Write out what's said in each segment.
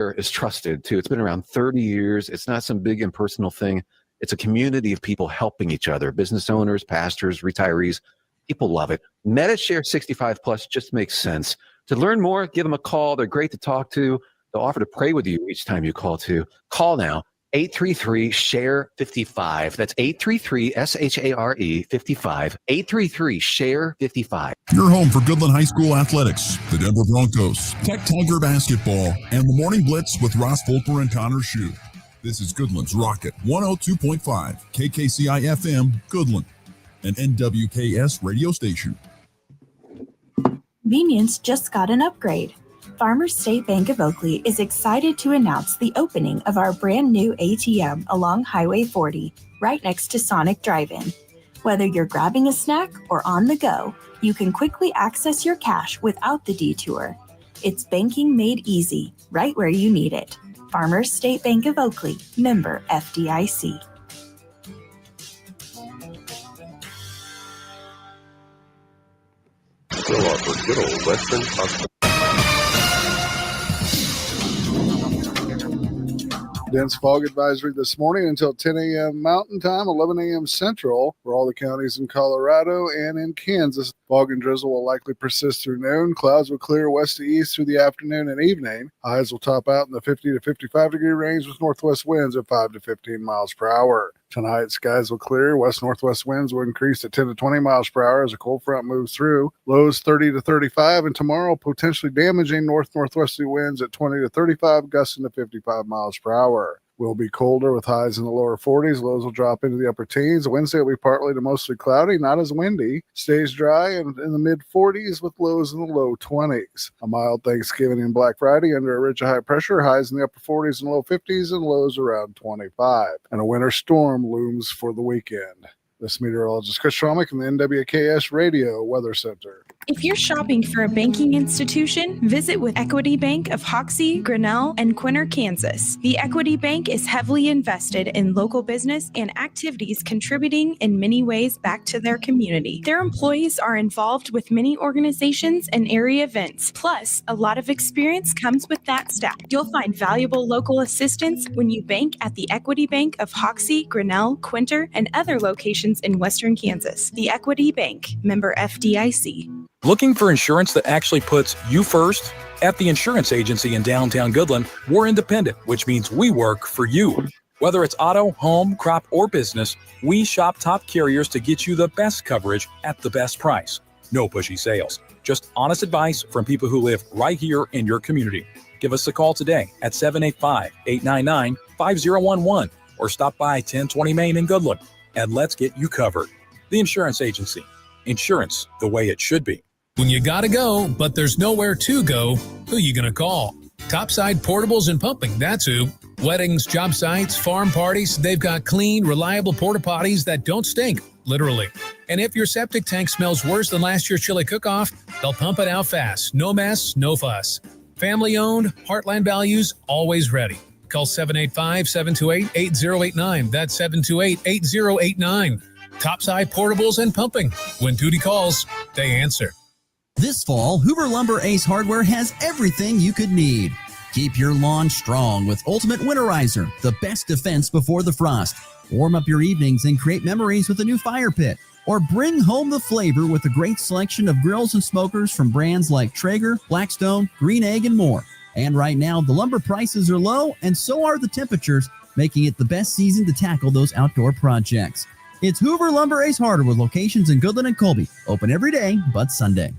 is trusted too. It's been around 30 years. It's not some big impersonal thing. It's a community of people helping each other, business owners, pastors, retirees. People love it. MediShare 65 Plus just makes sense. To learn more, give them a call. They're great to talk to. They'll offer to pray with you each time you call too. Call now, 833-SHARE-55. That's 833-SHARE 55. 833-SHARE-55. Your home for Goodland High School athletics, the Denver Broncos, Tech Tiger basketball, and the Morning Blitz with Ross Volkmer and Connor Schuh. This is Goodland's Rocket 102.5, KKCI FM, Goodland, an NWKS radio station. Convenience just got an upgrade. Farmers State Bank of Oakley is excited to announce the opening of our brand new ATM along Highway 40, right next to Sonic Drive-In. Whether you're grabbing a snack or on the go, you can quickly access your cash without the detour. It's banking made easy, right where you need it. Farmers State Bank of Oakley, member FDIC. Still offer good old Western Hospital. Dense fog advisory this morning until 10 a.m. Mountain Time, 11 a.m. Central for all the counties in Colorado and in Kansas. Fog and drizzle will likely persist through noon. Clouds will clear west to east through the afternoon and evening. Highs will top out in the 50 to 55 degree range with northwest winds at 5 to 15 miles per hour. Tonight, skies will clear. West-northwest winds will increase to 10 to 20 miles per hour as a cold front moves through. Lows 30 to 35, and tomorrow potentially damaging north-northwesterly winds at 20 to 35, gusting to 55 miles per hour. Will be colder with highs in the lower 40s. Lows will drop into the upper teens. Wednesday will be partly to mostly cloudy, not as windy. Stays dry and in the mid-40s with lows in the low 20s. A mild Thanksgiving and Black Friday under a ridge of high pressure. Highs in the upper 40s and low 50s and lows around 25. And a winter storm looms for the weekend. This meteorologist Chris Schromick from the NWKS Radio Weather Center. If you're shopping for a banking institution, visit with Equity Bank of Hoxie, Grinnell, and Quinter, Kansas. The Equity Bank is heavily invested in local business and activities contributing in many ways back to their community. Their employees are involved with many organizations and area events. Plus, a lot of experience comes with that staff. You'll find valuable local assistance when you bank at the Equity Bank of Hoxie, Grinnell, Quinter, and other locations in Western Kansas. The Equity Bank, member FDIC. Looking for insurance that actually puts you first? At the insurance agency in downtown Goodland, we're independent, which means we work for you. Whether it's auto, home, crop, or business, we shop top carriers to get you the best coverage at the best price. No pushy sales, just honest advice from people who live right here in your community. Give us a call today at 785-899-5011 or stop by 1020 Main in Goodland, and let's get you covered. The Insurance Agency. Insurance the way it should be. When you gotta go, but there's nowhere to go, who you gonna call? Topside Portables and Pumping, that's who. Weddings, job sites, farm parties, they've got clean, reliable porta potties that don't stink, literally. And if your septic tank smells worse than last year's chili cook-off, they'll pump it out fast. No mess, no fuss. Family owned, Heartland values, always ready. Call 785-728-8089. That's 728-8089. Topside Portables and Pumping. When duty calls, they answer. This fall, Hoover Lumber Ace Hardware has everything you could need. Keep your lawn strong with Ultimate Winterizer, the best defense before the frost. Warm up your evenings and create memories with a new fire pit. Or bring home the flavor with a great selection of grills and smokers from brands like Traeger, Blackstone, Green Egg, and more. And right now, the lumber prices are low, and so are the temperatures, making it the best season to tackle those outdoor projects. It's Hoover Lumber Ace Hardware with locations in Goodland and Colby. Open every day but Sunday.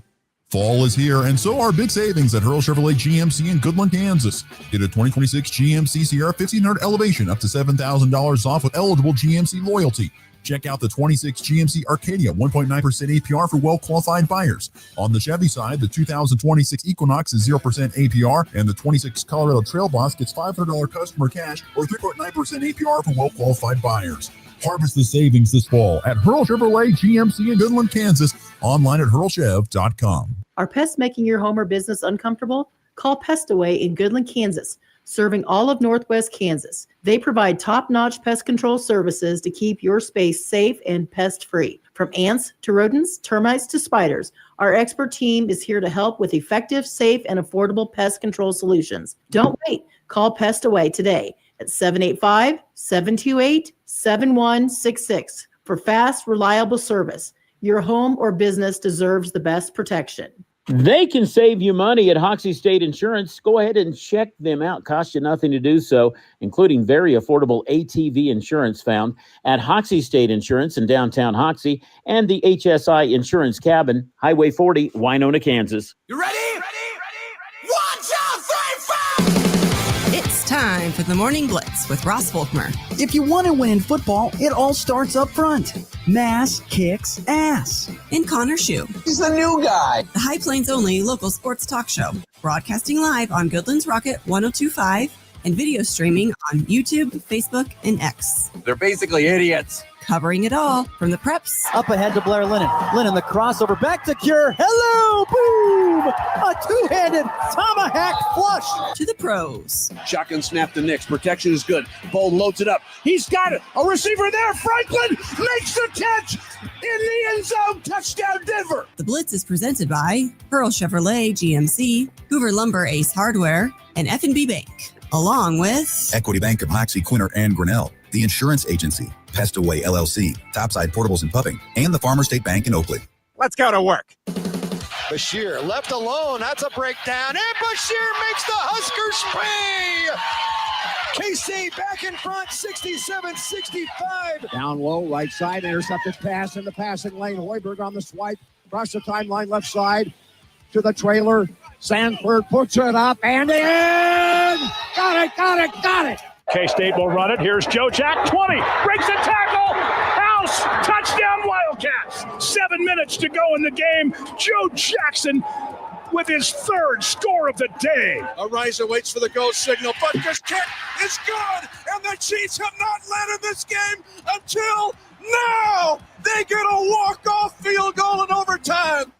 Fall is here, and so are big savings at Hurl Chevrolet GMC in Goodland, Kansas. Get a 2026 GMC Sierra 1500 Elevation up to $7,000 off with eligible GMC loyalty. Check out the 26 GMC Arcadia 1.9% APR for well-qualified buyers. On the Chevy side, the 2026 Equinox is 0% APR, and the 26 Colorado Trail Boss gets $500 customer cash or 3.9% APR for well-qualified buyers. Harvest the savings this fall at Hurl Chevrolet GMC in Goodland, Kansas. Online at hurlchev.com. Are pests making your home or business uncomfortable? Call Pestaway in Goodland, Kansas, serving all of Northwest Kansas. They provide top-notch pest control services to keep your space safe and pest-free. From ants to rodents, termites to spiders, our expert team is here to help with effective, safe, and affordable pest control solutions. Don't wait. Call Pest Away today at 785-728-7166 for fast, reliable service. Your home or business deserves the best protection. They can save you money at Hoxie State Insurance. Go ahead and check them out. Cost you nothing to do so, including very affordable ATV insurance found at Hoxie State Insurance in downtown Hoxie and the HSI Insurance Cabin, Highway 40, Winona, Kansas. You ready? Ready? 1, 2, 3, 4! It's time for the Morning Blitz with Ross Volkmer. If you want to win in football, it all starts up front. Mass kicks ass. And Connor Schuh. He's the new guy. The High Plains only local sports talk show. Broadcasting live on Goodland's Rocket 102.5 and video streaming on YouTube, Facebook, and X. They're basically idiots. Covering it all from the preps. Up ahead to Blair Lennon. Lennon the crossover back to Cure. Hello, boom! A two-handed tomahawk flush. To the pros. Shotgun snap to Nix. Protection is good. Bold loads it up. He's got it. A receiver there. Franklin makes the catch in the end zone. Touchdown, Denver. The Blitz is presented by Pearl Chevrolet GMC, Hoover Lumber Ace Hardware, and F&B Bank. Along with Equity Bank of Hoxie, Quinter, and Grinnell, the insurance agency, Pest Away LLC, Topside Portables and Pupping, and the Farmer State Bank in Oakley. Let's go to work. Bashir left alone. That's a breakdown. And Bashir makes the Huskers pay. KC back in front, 67-65. Down low, right side, intercepted pass in the passing lane. Hoiberg on the swipe, across the timeline, left side to the trailer. Sanford puts it up and in! Got it! K-State will run it. Here's Joe Jack, 20, breaks a tackle, house, touchdown Wildcats. 7 minutes to go in the game. Joe Jackson with his third score of the day. Ariza waits for the go signal. Butker's kick is good, and the Chiefs have not led in this game until now. They get a walk-off field goal in overtime.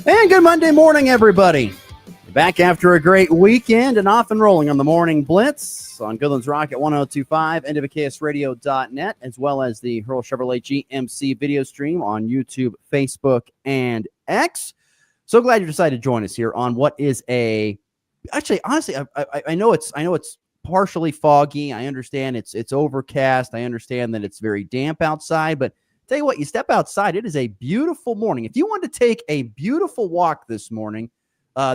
And good Monday morning, everybody. Back after a great weekend and off and rolling on the Morning Blitz on Goodland's Rocket 102.5, NWKSradio.net, as well as the Hurl Chevrolet GMC video stream on YouTube, Facebook, and X. So glad you decided to join us here on what is honestly, I know it's partially foggy. I understand it's overcast. I understand that it's very damp outside, but tell you what, you step outside, it is a beautiful morning. If you want to take a beautiful walk this morning,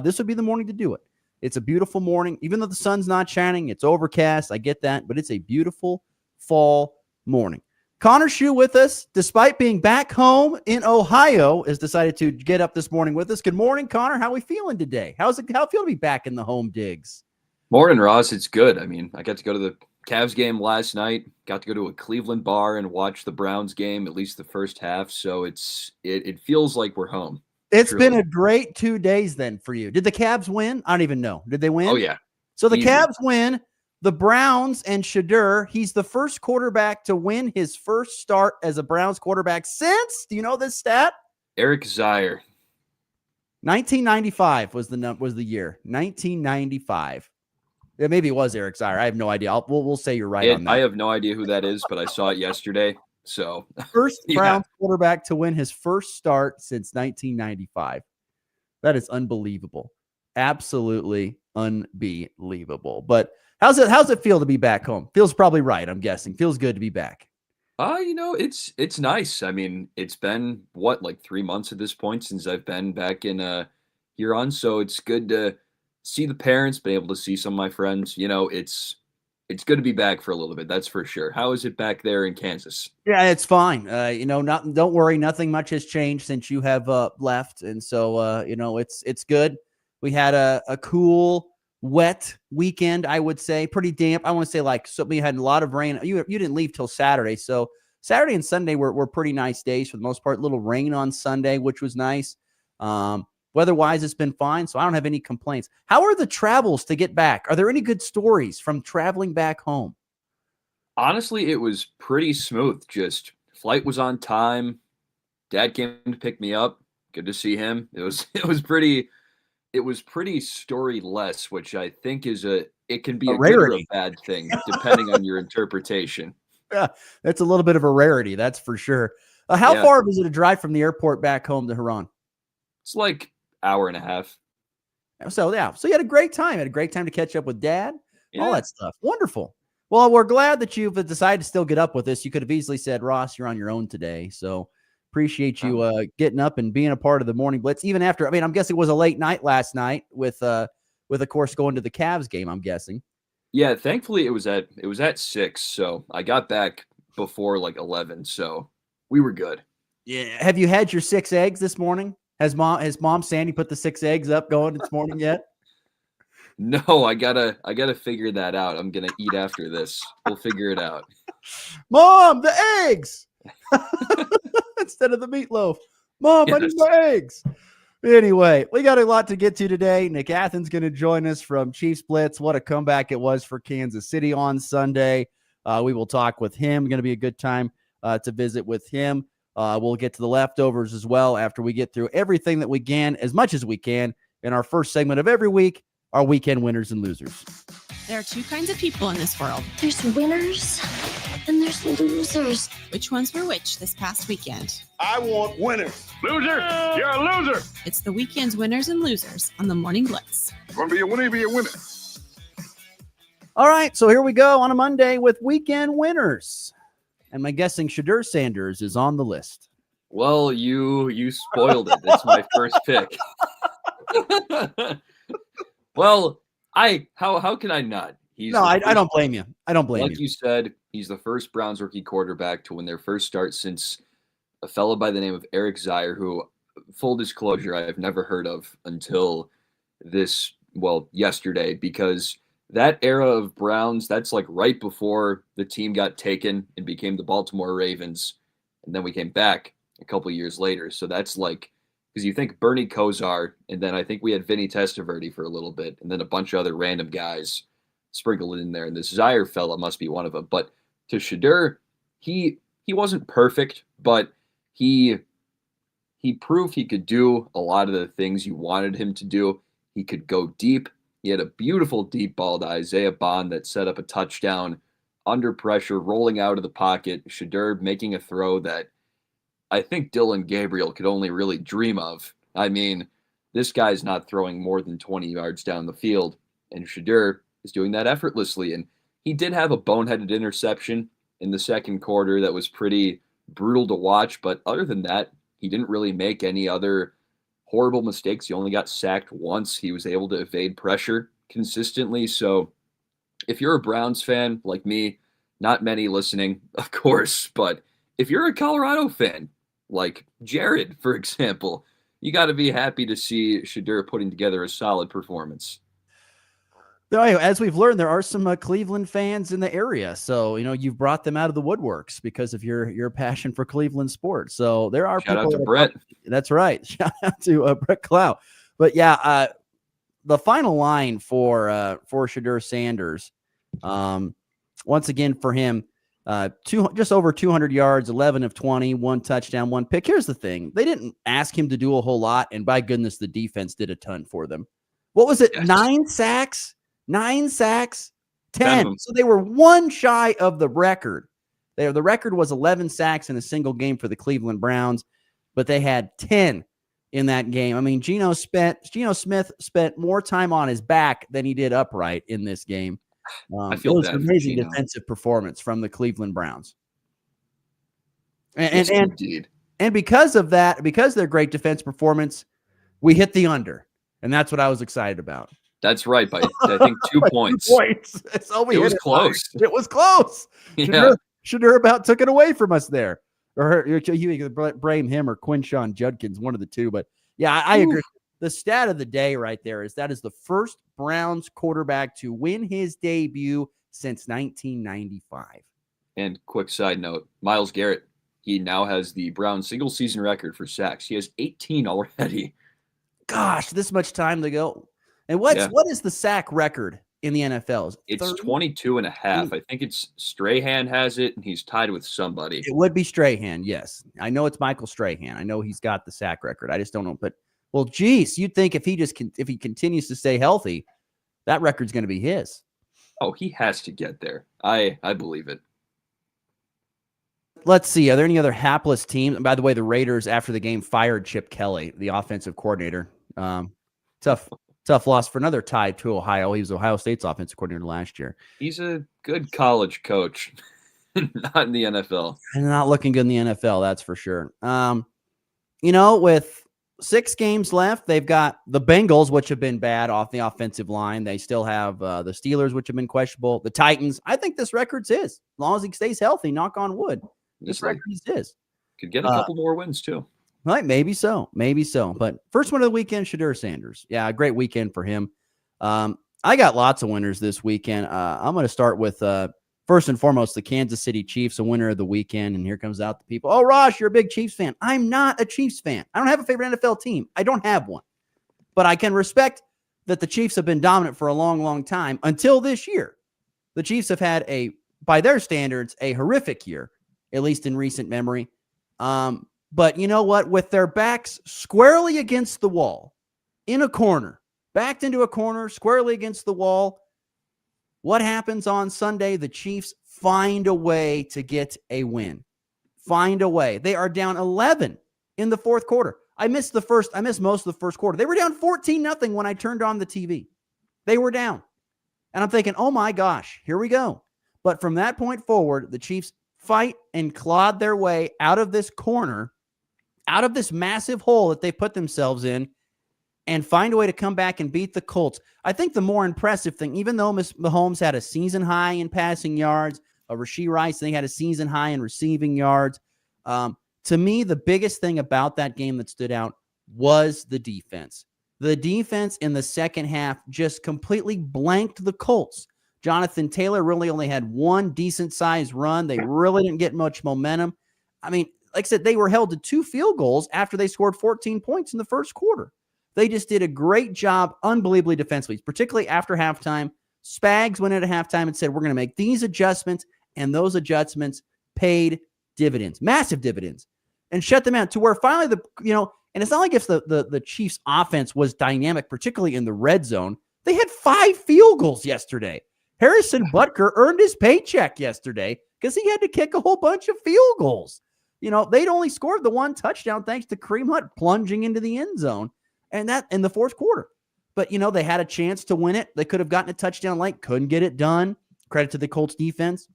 this would be the morning to do it. It's a beautiful morning. Even though the sun's not shining, it's overcast. I get that, but it's a beautiful fall morning. Connor Schuh with us, despite being back home in Ohio, has decided to get up this morning with us. Good morning, Connor. How are we feeling today? How it feel to be back in the home digs? Morning, Ross. It's good. I mean, I got to go to the Cavs game last night. Got to go to a Cleveland bar and watch the Browns game, at least the first half. So it feels like we're home. It's been a great 2 days then for you. Did the Cavs win? I don't even know. Did they win? Oh, yeah. So the Cavs win. The Browns and Shadur, he's the first quarterback to win his first start as a Browns quarterback since, do you know this stat? Eric Zaire. 1995 was the year. 1995. Yeah, maybe it was Eric Zaire. I have no idea. We'll say you're right on that. I have no idea who that is, but I saw it yesterday. So first Browns quarterback to win his first start since 1995. That is unbelievable. Absolutely unbelievable. But how's it feel to be back home? Feels probably right, I'm guessing. Feels good to be back. It's nice. I mean, it's been like 3 months at this point since I've been back in Huron, so it's good to see the parents, been able to see some of my friends. It's good to be back for a little bit. That's for sure. How is it back there in Kansas? Yeah, it's fine. Don't worry. Nothing much has changed since you have left. And so, it's good. We had a cool, wet weekend, I would say. Pretty damp. I want to say we had a lot of rain. You didn't leave till Saturday. So Saturday and Sunday were pretty nice days for the most part. A little rain on Sunday, which was nice. Weather-wise, it's been fine, so I don't have any complaints. How are the travels to get back? Are there any good stories from traveling back home? Honestly, it was pretty smooth. Just flight was on time. Dad came to pick me up. Good to see him. It was pretty storyless, which I think it can be a good or a bad thing depending on your interpretation. Yeah, that's a little bit of a rarity, that's for sure. How far is it a drive from the airport back home to Huron? It's like hour and a half. So you had a great time. Had a great time to catch up with Dad, all Yeah. that stuff. Wonderful. Well, we're glad that you've decided to still get up with us. You could have easily said, Ross, you're on your own today. So appreciate you getting up and being a part of the Morning Blitz, even after, I'm guessing it was a late night last night with of course, going to the Cavs game, I'm guessing. Yeah, thankfully it was at 6, so I got back before like 11, so we were good. Yeah. Have you had your 6 eggs this morning? Has mom Sandy put the 6 eggs up going this morning yet? No, I gotta figure that out. I'm gonna eat after this. We'll figure it out. Mom, the eggs instead of the meatloaf. Mom, I need my eggs. Anyway, we got a lot to get to today. Nick Athens going to join us from Chiefs Blitz. What a comeback it was for Kansas City on Sunday. We will talk with him. Going to be a good time to visit with him. We'll get to the leftovers as well after we get through everything that we can, as much as we can, in our first segment of every week, our weekend winners and losers. There are two kinds of people in this world. There's winners and there's losers. Which ones were which this past weekend? I want winners. Loser, you're a loser. It's the weekend's winners and losers on the Morning Blitz. Want to be a winner, be a winner. All right, so here we go on a Monday with weekend winners. And I'm guessing Shadur Sanders is on the list. Well, you spoiled it. That's my first pick. Well, how can I not? I don't blame you. I don't blame you. Like you said, he's the first Browns rookie quarterback to win their first start since a fellow by the name of Eric Zier, who, full disclosure, I have never heard of until yesterday, because that era of Browns, that's like right before the team got taken and became the Baltimore Ravens. And then we came back a couple of years later. So that's like, because you think Bernie Kosar, and then I think we had Vinny Testaverde for a little bit, and then a bunch of other random guys sprinkled in there. And this Zier fella must be one of them. But to Shadur, he wasn't perfect, but he proved he could do a lot of the things you wanted him to do. He could go deep. He had a beautiful deep ball to Isaiah Bond that set up a touchdown under pressure, rolling out of the pocket. Shadur making a throw that I think Dylan Gabriel could only really dream of. I mean, this guy's not throwing more than 20 yards down the field, and Shadur is doing that effortlessly. And he did have a boneheaded interception in the second quarter that was pretty brutal to watch, but other than that, he didn't really make any other horrible mistakes. He only got sacked once. He was able to evade pressure consistently. So if you're a Browns fan like me, not many listening, of course, but if you're a Colorado fan, like Jared, for example, you got to be happy to see Shadur putting together a solid performance. As we've learned, there are some Cleveland fans in the area. So, you've brought them out of the woodworks because of your passion for Cleveland sports. So there are Shout people. out to Brett. That's right. Shout out to Brett Clow. But yeah, the final line for Shadur Sanders, once again for him, just over 200 yards, 11 of 20, 1 touchdown, 1 pick. Here's the thing. They didn't ask him to do a whole lot. And by goodness, the defense did a ton for them. What was it? Yes. 9 sacks? 9 sacks, 10. So they were 1 shy of the record. The record was 11 sacks in a single game for the Cleveland Browns, but they had 10 in that game. I mean, Geno Smith spent more time on his back than he did upright in this game. I feel it was an amazing defensive performance from the Cleveland Browns. And because of that, because of their great defense performance, we hit the under, and that's what I was excited about. That's right, by I think 2 points. 2 points. So it was close. It was close. Yeah. Shadur about took it away from us there. Or you could blame him or Quinshon Judkins, one of the two. But yeah, I agree. The stat of the day right there is that is the first Browns quarterback to win his debut since 1995. And quick side note, Myles Garrett, he now has the Browns single season record for sacks. He has 18 already. Gosh, this much time to go. And what is the sack record in the NFL? It's 22 and a half. I think it's Strahan has it, and he's tied with somebody. It would be Strahan, yes. I know it's Michael Strahan. I know he's got the sack record. I just don't know. But, well, geez, you'd think if he continues to stay healthy, that record's going to be his. Oh, he has to get there. I believe it. Let's see. Are there any other hapless teams? And by the way, the Raiders, after the game, fired Chip Kelly, the offensive coordinator. Tough loss for another tie to Ohio. He was Ohio State's offensive coordinator last year. He's a good college coach, not in the NFL. And not looking good in the NFL, that's for sure. With 6 games left, they've got the Bengals, which have been bad off the offensive line. They still have the Steelers, which have been questionable. The Titans. I think this record's his. As long as he stays healthy, knock on wood. This record's his. Could get a couple more wins, too. Right, maybe so. But first one of the weekend, Shadur Sanders. Yeah, a great weekend for him. I got lots of winners this weekend. I'm going to start with, first and foremost, the Kansas City Chiefs, a winner of the weekend. And here comes out the people. Oh, Ross, you're a big Chiefs fan. I'm not a Chiefs fan. I don't have a favorite NFL team. I don't have one. But I can respect that the Chiefs have been dominant for a long, long time until this year. The Chiefs have had by their standards, a horrific year, at least in recent memory. But you know what? With their backs squarely against the wall, in a corner, backed into a corner, squarely against the wall, what happens on Sunday? The Chiefs find a way to get a win. Find a way. They are down 11 in the fourth quarter. I missed most of the first quarter. They were down 14-0 when I turned on the TV. They were down. And I'm thinking, oh my gosh, here we go. But from that point forward, the Chiefs fight and clawed their way out of this corner, out of this massive hole that they put themselves in, and find a way to come back and beat the Colts. I think the more impressive thing, even though Mahomes had a season high in passing yards, Rashee Rice, they had a season high in receiving yards. To me, the biggest thing about that game that stood out was the defense. The defense in the second half just completely blanked the Colts. Jonathan Taylor really only had one decent-sized run. They really didn't get much momentum. I mean, like I said, they were held to 2 field goals after they scored 14 points in the first quarter. They just did a great job, unbelievably defensively, particularly after halftime. Spags went in at halftime and said, we're going to make these adjustments, and those adjustments paid dividends, massive dividends, and shut them out to where finally and it's not like if the Chiefs offense was dynamic, particularly in the red zone. They had 5 field goals yesterday. Harrison Butker earned his paycheck yesterday because he had to kick a whole bunch of field goals. They'd only scored the 1 touchdown thanks to Kareem Hunt plunging into the end zone, and that in the fourth quarter. But, they had a chance to win it. They could have gotten a touchdown late, couldn't get it done. Credit to the Colts defense,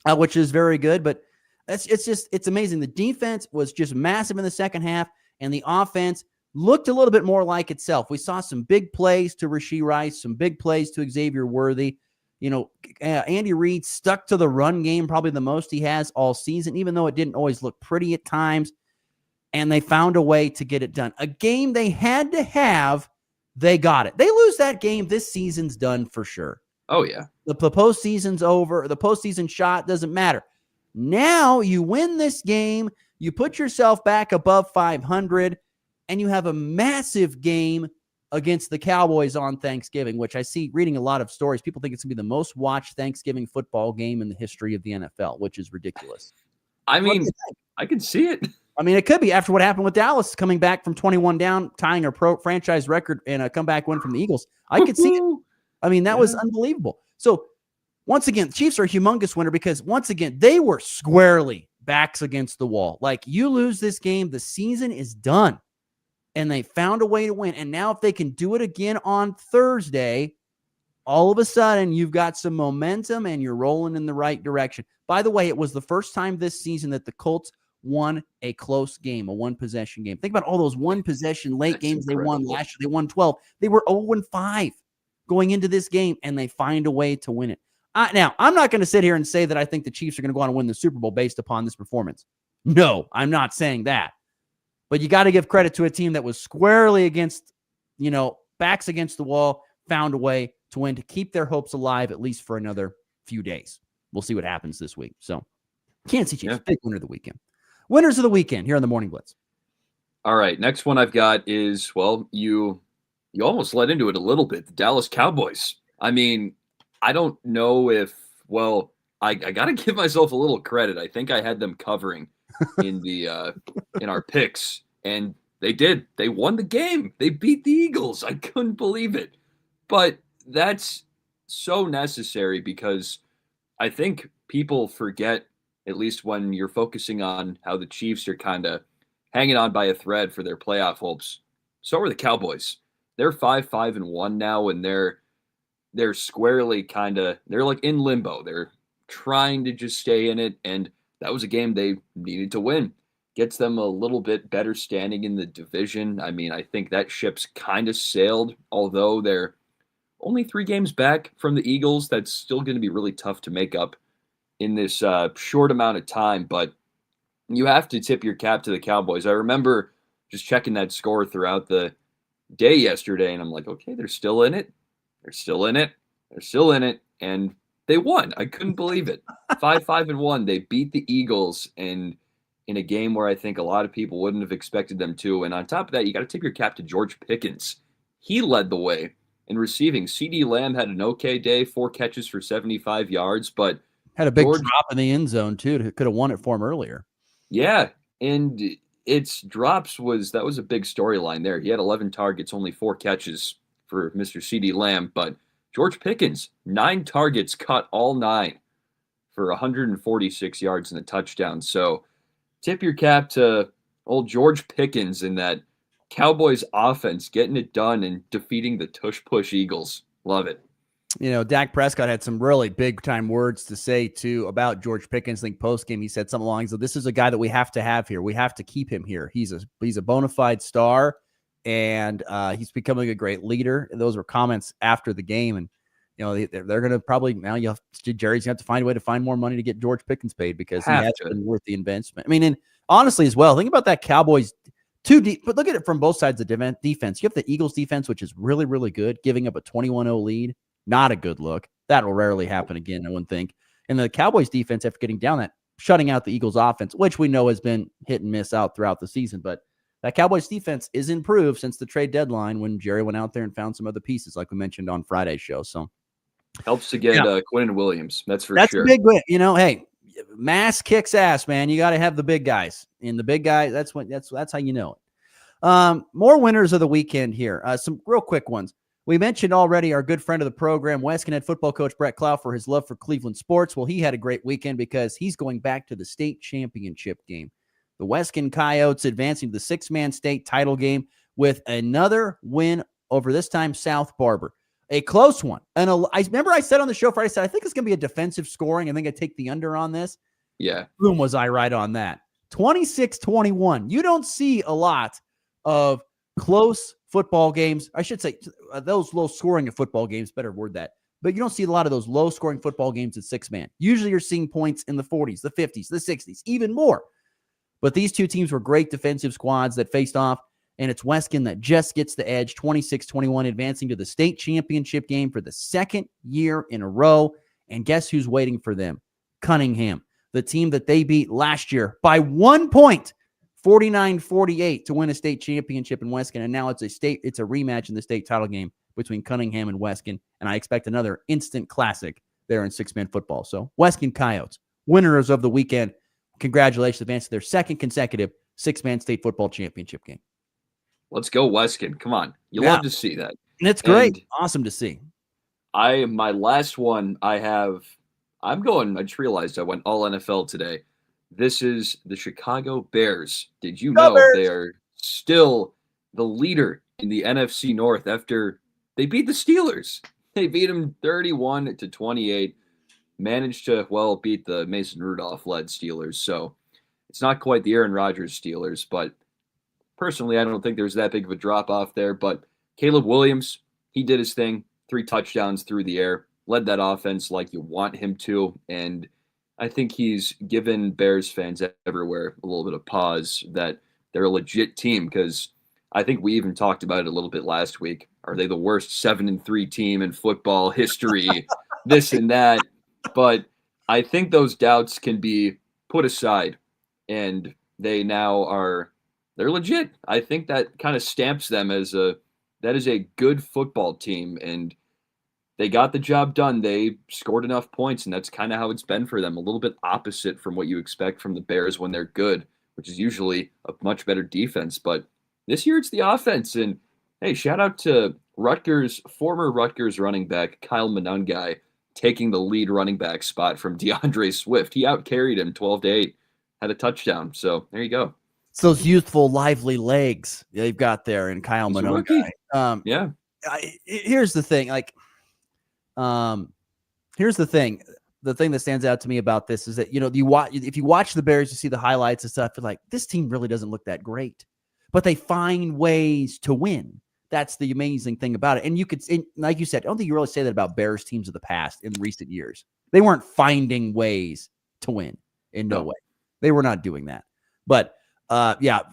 which is very good. But it's amazing. The defense was just massive in the second half, and the offense looked a little bit more like itself. We saw some big plays to Rashee Rice, some big plays to Xavier Worthy. Andy Reid stuck to the run game, probably the most he has all season, even though it didn't always look pretty at times. And they found a way to get it done. A game they had to have, they got it. They lose that game, this season's done for sure. Oh, yeah. The postseason's over. The postseason shot doesn't matter. Now you win this game, you put yourself back above 500, and you have a massive game against the Cowboys on Thanksgiving, which I see reading a lot of stories. People think it's going to be the most watched Thanksgiving football game in the history of the NFL, which is ridiculous. I mean, I can see it. I mean, it could be after what happened with Dallas coming back from 21 down, tying a franchise record and a comeback win from the Eagles. I could see it. I mean, that was unbelievable. So once again, the Chiefs are a humongous winner because once again, they were squarely backs against the wall. Like, you lose this game, the season is done. And they found a way to win. And now if they can do it again on Thursday, all of a sudden you've got some momentum and you're rolling in the right direction. By the way, it was the first time this season that the Colts won a close game, a 1-possession game. Think about all those 1-possession late games they won last year. They won 12. They were 0-5 going into this game, and they find a way to win it. Now, I'm not going to sit here and say that I think the Chiefs are going to go on and win the Super Bowl based upon this performance. No, I'm not saying that. But you got to give credit to a team that was squarely against, backs against the wall, found a way to win, to keep their hopes alive at least for another few days. We'll see what happens this week. So, Kansas City Chiefs, big winner of the weekend. Winners of the weekend here on the Morning Blitz. All right, next one I've got is, well, you almost led into it a little bit, the Dallas Cowboys. I mean, I don't know if, I got to give myself a little credit. I think I had them covering in the in our picks, and they did. They won the game. They beat the Eagles. I couldn't believe it. But that's so necessary because I think people forget, at least when you're focusing on how the Chiefs are kind of hanging on by a thread for their playoff hopes. So are the Cowboys. they're 5-5-1 now, and they're squarely they're like in limbo. They're trying to just stay in it, and that was a game they needed to win. Gets them a little bit better standing in the division. I mean, I think that ship's kind of sailed, although they're only 3 games back from the Eagles. That's still going to be really tough to make up in this short amount of time, but you have to tip your cap to the Cowboys. I remember just checking that score throughout the day yesterday, and I'm like, okay, they're still in it. They're still in it. They're still in it. And they won. I couldn't believe it. 5-5-1. They beat the Eagles in a game where I think a lot of people wouldn't have expected them to. And on top of that, you got to tip your cap to George Pickens. He led the way in receiving. CeeDee Lamb had an okay day, 4 catches for 75 yards, but had a big drop in the end zone too. Could have won it for him earlier. Yeah, and its drops that was a big storyline there. He had 11 targets, only 4 catches for Mr. CeeDee Lamb, but George Pickens, 9 targets, caught all 9 for 146 yards and a touchdown. So tip your cap to old George Pickens in that Cowboys offense, getting it done and defeating the tush-push Eagles. Love it. You know, Dak Prescott had some really big-time words to say, too, about George Pickens. I think post-game he said something along the lines of, this is a guy that we have to have here. We have to keep him here. He's a bona fide star, and he's becoming a great leader. And those were comments after the game. And, you know, they're going to probably, now Jerry's going to have to find a way to find more money to get George Pickens paid because he has been worth the investment. I mean, and honestly as well, think about that Cowboys but look at it from both sides of the defense. You have the Eagles defense, which is really, really good, giving up a 21-0 lead. Not a good look. That will rarely happen again, I wouldn't think. And the Cowboys defense, after getting down that, shutting out the Eagles offense, which we know has been hit and miss out throughout the season. But that Cowboys defense is improved since the trade deadline when Jerry went out there and found some other pieces, like we mentioned on Friday's show. So helps to get Quinn Williams. That's sure. That's a big win. You know, hey, mass kicks ass, man. You got to have the big guys. And the big guy, that's how you know it. More winners of the weekend here. Some real quick ones. We mentioned already our good friend of the program, Weskin head football coach Brett Clough, for his love for Cleveland sports. Well, he had a great weekend because he's going back to the state championship game. The Weskin Coyotes advancing to the 6-man state title game with another win over this time South Barber. A close one. And I remember I said on the show Friday, I think it's going to be a defensive scoring. I think I take the under on this. Yeah. Boom, was I right on that. 26-21. You don't see a lot of close football games. I should say those low scoring of football games, better word that. But you don't see a lot of those low scoring football games at 6-man. Usually you're seeing points in the 40s, the 50s, the 60s, even more. But these two teams were great defensive squads that faced off, and it's Weskin that just gets the edge, 26-21, advancing to the state championship game for the second year in a row. And guess who's waiting for them? Cunningham, the team that they beat last year by 1 point. 49-48 to win a state championship in Weskin, and now it's a rematch in the state title game between Cunningham and Weskin, and I expect another instant classic there in 6-man football. So Weskin Coyotes, winners of the weekend. Congratulations, advance to their second consecutive 6-man state football championship game. Let's go Weskin. Come on. You love to see that. And it's great. And awesome to see. My last one I just realized I went all NFL today. This is the Chicago Bears. Did you know they are still the leader in the NFC North after they beat the Steelers? They beat them 31-28. Managed to, beat the Mason Rudolph-led Steelers. So it's not quite the Aaron Rodgers Steelers, but personally, I don't think there's that big of a drop-off there. But Caleb Williams, he did his thing. 3 touchdowns through the air. Led that offense like you want him to. And I think he's given Bears fans everywhere a little bit of pause that they're a legit team, because I think we even talked about it a little bit last week. Are they the worst 7-3 team in football history? This and that. But I think those doubts can be put aside, and they're legit. I think that kind of stamps them as that is a good football team, and they got the job done. They scored enough points, and that's kind of how it's been for them. A little bit opposite from what you expect from the Bears when they're good, which is usually a much better defense. But this year it's the offense. And, hey, shout out to former Rutgers running back Kyle Monangai taking the lead running back spot from DeAndre Swift. He out-carried him 12-8, had a touchdown. So there you go. It's those youthful, lively legs they've got there in Kyle He's a Minogue. rookie. Yeah. Here's the thing. Here's the thing. The thing that stands out to me about this is that, if you watch the Bears, you see the highlights and stuff, you're like, this team really doesn't look that great, but they find ways to win. That's the amazing thing about it. And like you said, I don't think you really say that about Bears teams of the past in recent years. They weren't finding ways to win in no way. They were not doing that. But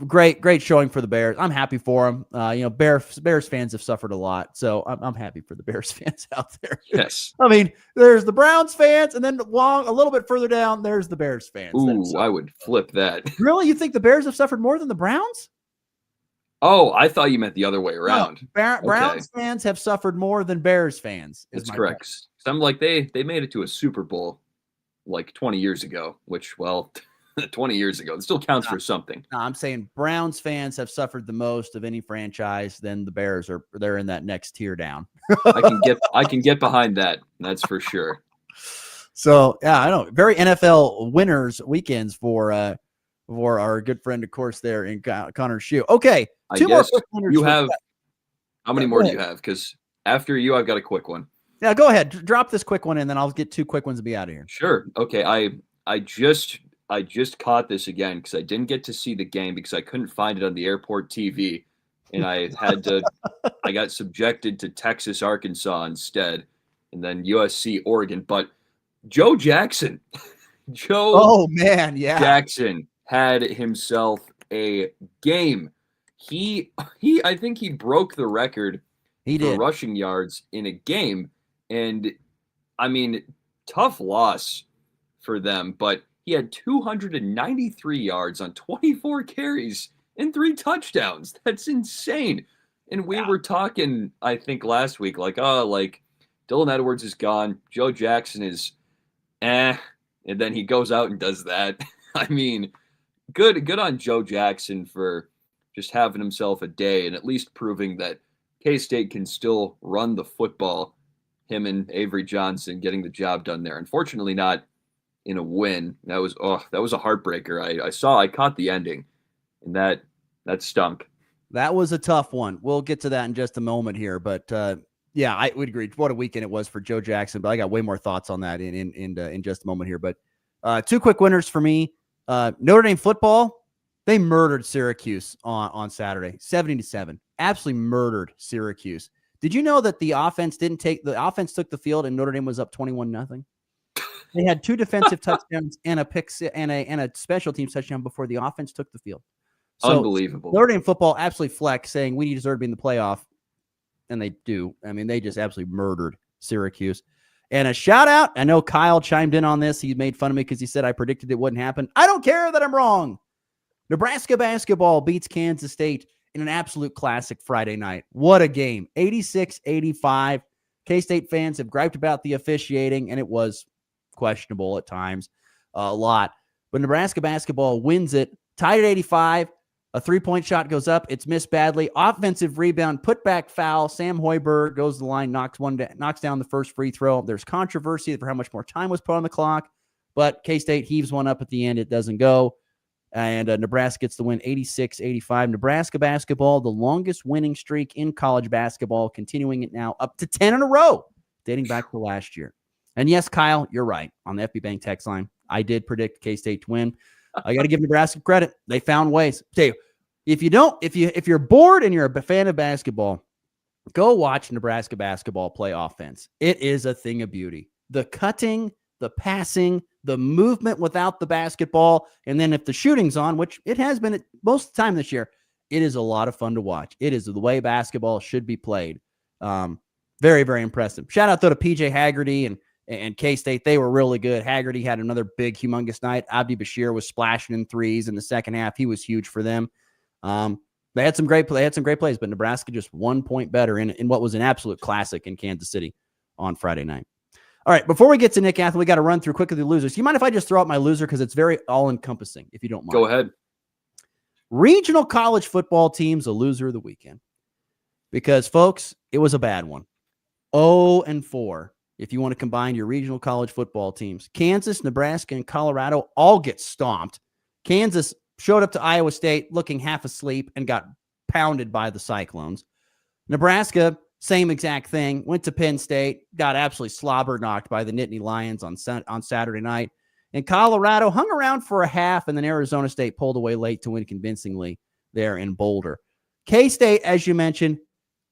great showing for the Bears. I'm happy for them. Bears fans have suffered a lot, so I'm happy for the Bears fans out there. Yes. I mean, there's the Browns fans, and then a little bit further down, there's the Bears fans. Ooh, I would flip that. Really? You think the Bears have suffered more than the Browns? Oh, I thought you meant the other way around. No, Browns fans have suffered more than Bears fans. That's correct. I'm like, they made it to a Super Bowl like 20 years ago, which, 20 years ago, it still counts for something. No, I'm saying Browns fans have suffered the most of any franchise. Then the Bears they're in that next tier down. I can get behind that. That's for sure. So yeah, I know. Very NFL winners weekends for our good friend, of course, there in Connor Schuh. Okay, two more quick winners. You have how many more do you have? Because after you, I've got a quick one. Yeah, go ahead. Drop this quick one, and then I'll get two quick ones and be out of here. Sure. Okay. I just caught this again because I didn't get to see the game because I couldn't find it on the airport TV, and I got subjected to Texas, Arkansas instead, and then USC, Oregon. But Joe Jackson, Jackson had himself a game. I think he broke the record for rushing yards in a game, and I mean, tough loss for them, but he had 293 yards on 24 carries and 3 touchdowns. That's insane. And we were talking, I think, last week, Dylan Edwards is gone. Joe Jackson is and then he goes out and does that. I mean, good on Joe Jackson for just having himself a day and at least proving that K-State can still run the football. Him and Avery Johnson getting the job done there. Unfortunately, not in a win. That was a heartbreaker. I caught the ending, and that stunk. That was a tough one. We'll get to that in just a moment here, but I would agree. What a weekend it was for Joe Jackson. But I got way more thoughts on that in just a moment here. But two quick winners for me. Notre Dame football, they murdered Syracuse on Saturday, 70-7. Absolutely murdered Syracuse. Did you know that the offense took the field and Notre Dame was up 21-0? They had 2 defensive touchdowns and a special teams touchdown before the offense took the field. So unbelievable. Notre Dame football absolutely flex, saying we deserve to be in the playoff, and they do. I mean, they just absolutely murdered Syracuse. And a shout out. I know Kyle chimed in on this. He made fun of me because he said I predicted it wouldn't happen. I don't care that I'm wrong. Nebraska basketball beats Kansas State in an absolute classic Friday night. What a game. 86-85. K-State fans have griped about the officiating, and it was questionable at times, a lot. But Nebraska basketball wins it, tied at 85. A 3-point shot goes up. It's missed badly. Offensive rebound, putback foul. Sam Hoiberg goes to the line, knocks down the first free throw. There's controversy for how much more time was put on the clock, but K-State heaves one up at the end. It doesn't go. And Nebraska gets the win 86-85. Nebraska basketball, the longest winning streak in college basketball, continuing it now up to 10 in a row, dating back to last year. And yes, Kyle, you're right. On the FB Bank text line, I did predict K-State to win. I got to give Nebraska credit. They found ways. Tell you, if you're bored and you're a fan of basketball, go watch Nebraska basketball play offense. It is a thing of beauty. The cutting, the passing, the movement without the basketball, and then if the shooting's on, which it has been most of the time this year, it is a lot of fun to watch. It is the way basketball should be played. Very, very impressive. Shout out though to PJ Haggerty and K-State. They were really good. Haggerty had another big, humongous night. Abdi Bashir was splashing in threes in the second half. He was huge for them. They had some great plays, but Nebraska just 1 point better in what was an absolute classic in Kansas City on Friday night. All right, before we get to Nick Athley, we got to run through quickly the losers. You mind if I just throw out my loser because it's very all-encompassing, if you don't mind? Go ahead. Regional college football teams, a loser of the weekend. Because, folks, it was a bad one. 0-4. If you want to combine your regional college football teams. Kansas, Nebraska, and Colorado all get stomped. Kansas showed up to Iowa State looking half asleep and got pounded by the Cyclones. Nebraska, same exact thing. Went to Penn State, got absolutely slobber knocked by the Nittany Lions on Saturday night. And Colorado hung around for a half, and then Arizona State pulled away late to win convincingly there in Boulder. K-State, as you mentioned,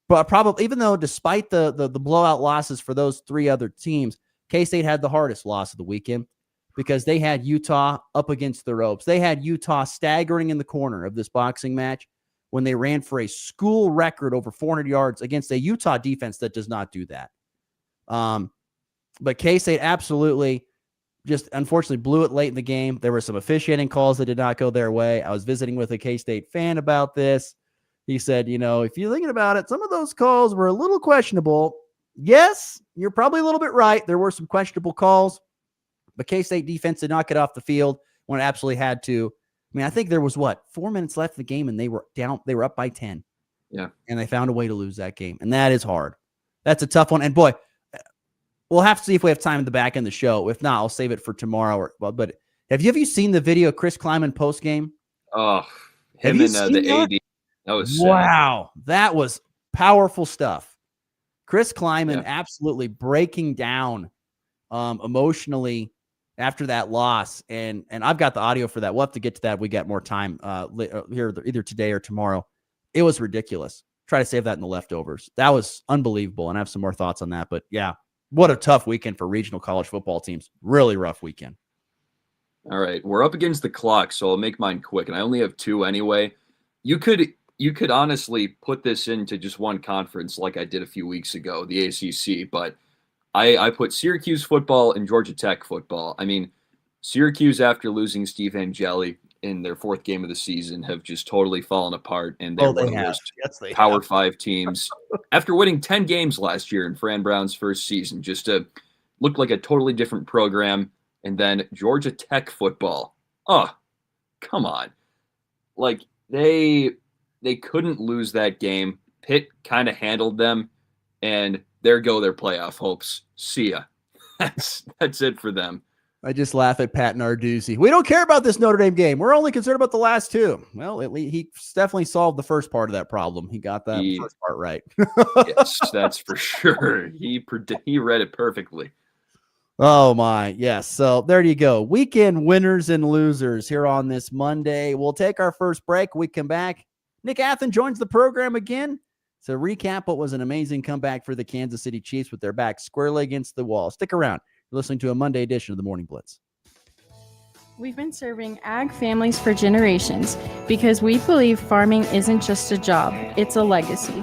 but probably, even though despite the blowout losses for those three other teams, K-State had the hardest loss of the weekend because they had Utah up against the ropes. They had Utah staggering in the corner of this boxing match when they ran for a school record over 400 yards against a Utah defense that does not do that. But K-State absolutely just unfortunately blew it late in the game. There were some officiating calls that did not go their way. I was visiting with a K-State fan about this. He said, if you're thinking about it, some of those calls were a little questionable. Yes, you're probably a little bit right. There were some questionable calls, but K-State defense did not get off the field when it absolutely had to. I mean, I think there was 4 minutes left in the game and they were down. They were up by 10. Yeah. And they found a way to lose that game. And that is hard. That's a tough one. And boy, we'll have to see if we have time in the back end of the show. If not, I'll save it for tomorrow. But have you seen the video of Chris Kleiman post game? Oh, him and the AD. That was sad. Wow. That was powerful stuff. Chris Kleiman absolutely breaking down emotionally after that loss. And I've got the audio for that. We'll have to get to that. We got more time here either today or tomorrow. It was ridiculous. Try to save that in the leftovers. That was unbelievable. And I have some more thoughts on that. But yeah, what a tough weekend for regional college football teams. Really rough weekend. All right. We're up against the clock, so I'll make mine quick. And I only have two anyway. You could honestly put this into just one conference like I did a few weeks ago, the ACC, but I put Syracuse football and Georgia Tech football. I mean, Syracuse, after losing Steve Angeli in their fourth game of the season, have just totally fallen apart, and they're one of the worst Power 5 teams. After winning 10 games last year in Fran Brown's first season, just looked like a totally different program. And then Georgia Tech football. Oh, come on. Like, they couldn't lose that game. Pitt kind of handled them, and there go their playoff hopes. See ya. That's it for them. I just laugh at Pat Narduzzi. We don't care about this Notre Dame game. We're only concerned about the last two. Well, at least he definitely solved the first part of that problem. He got that first part right. Yes, that's for sure. He read it perfectly. Oh, my. Yes. So there you go. Weekend winners and losers here on this Monday. We'll take our first break. We come back. Nick Athen joins the program again to recap what was an amazing comeback for the Kansas City Chiefs with their back squarely against the wall. Stick around. You're listening to a Monday edition of the Morning Blitz. We've been serving ag families for generations because we believe farming isn't just a job, it's a legacy.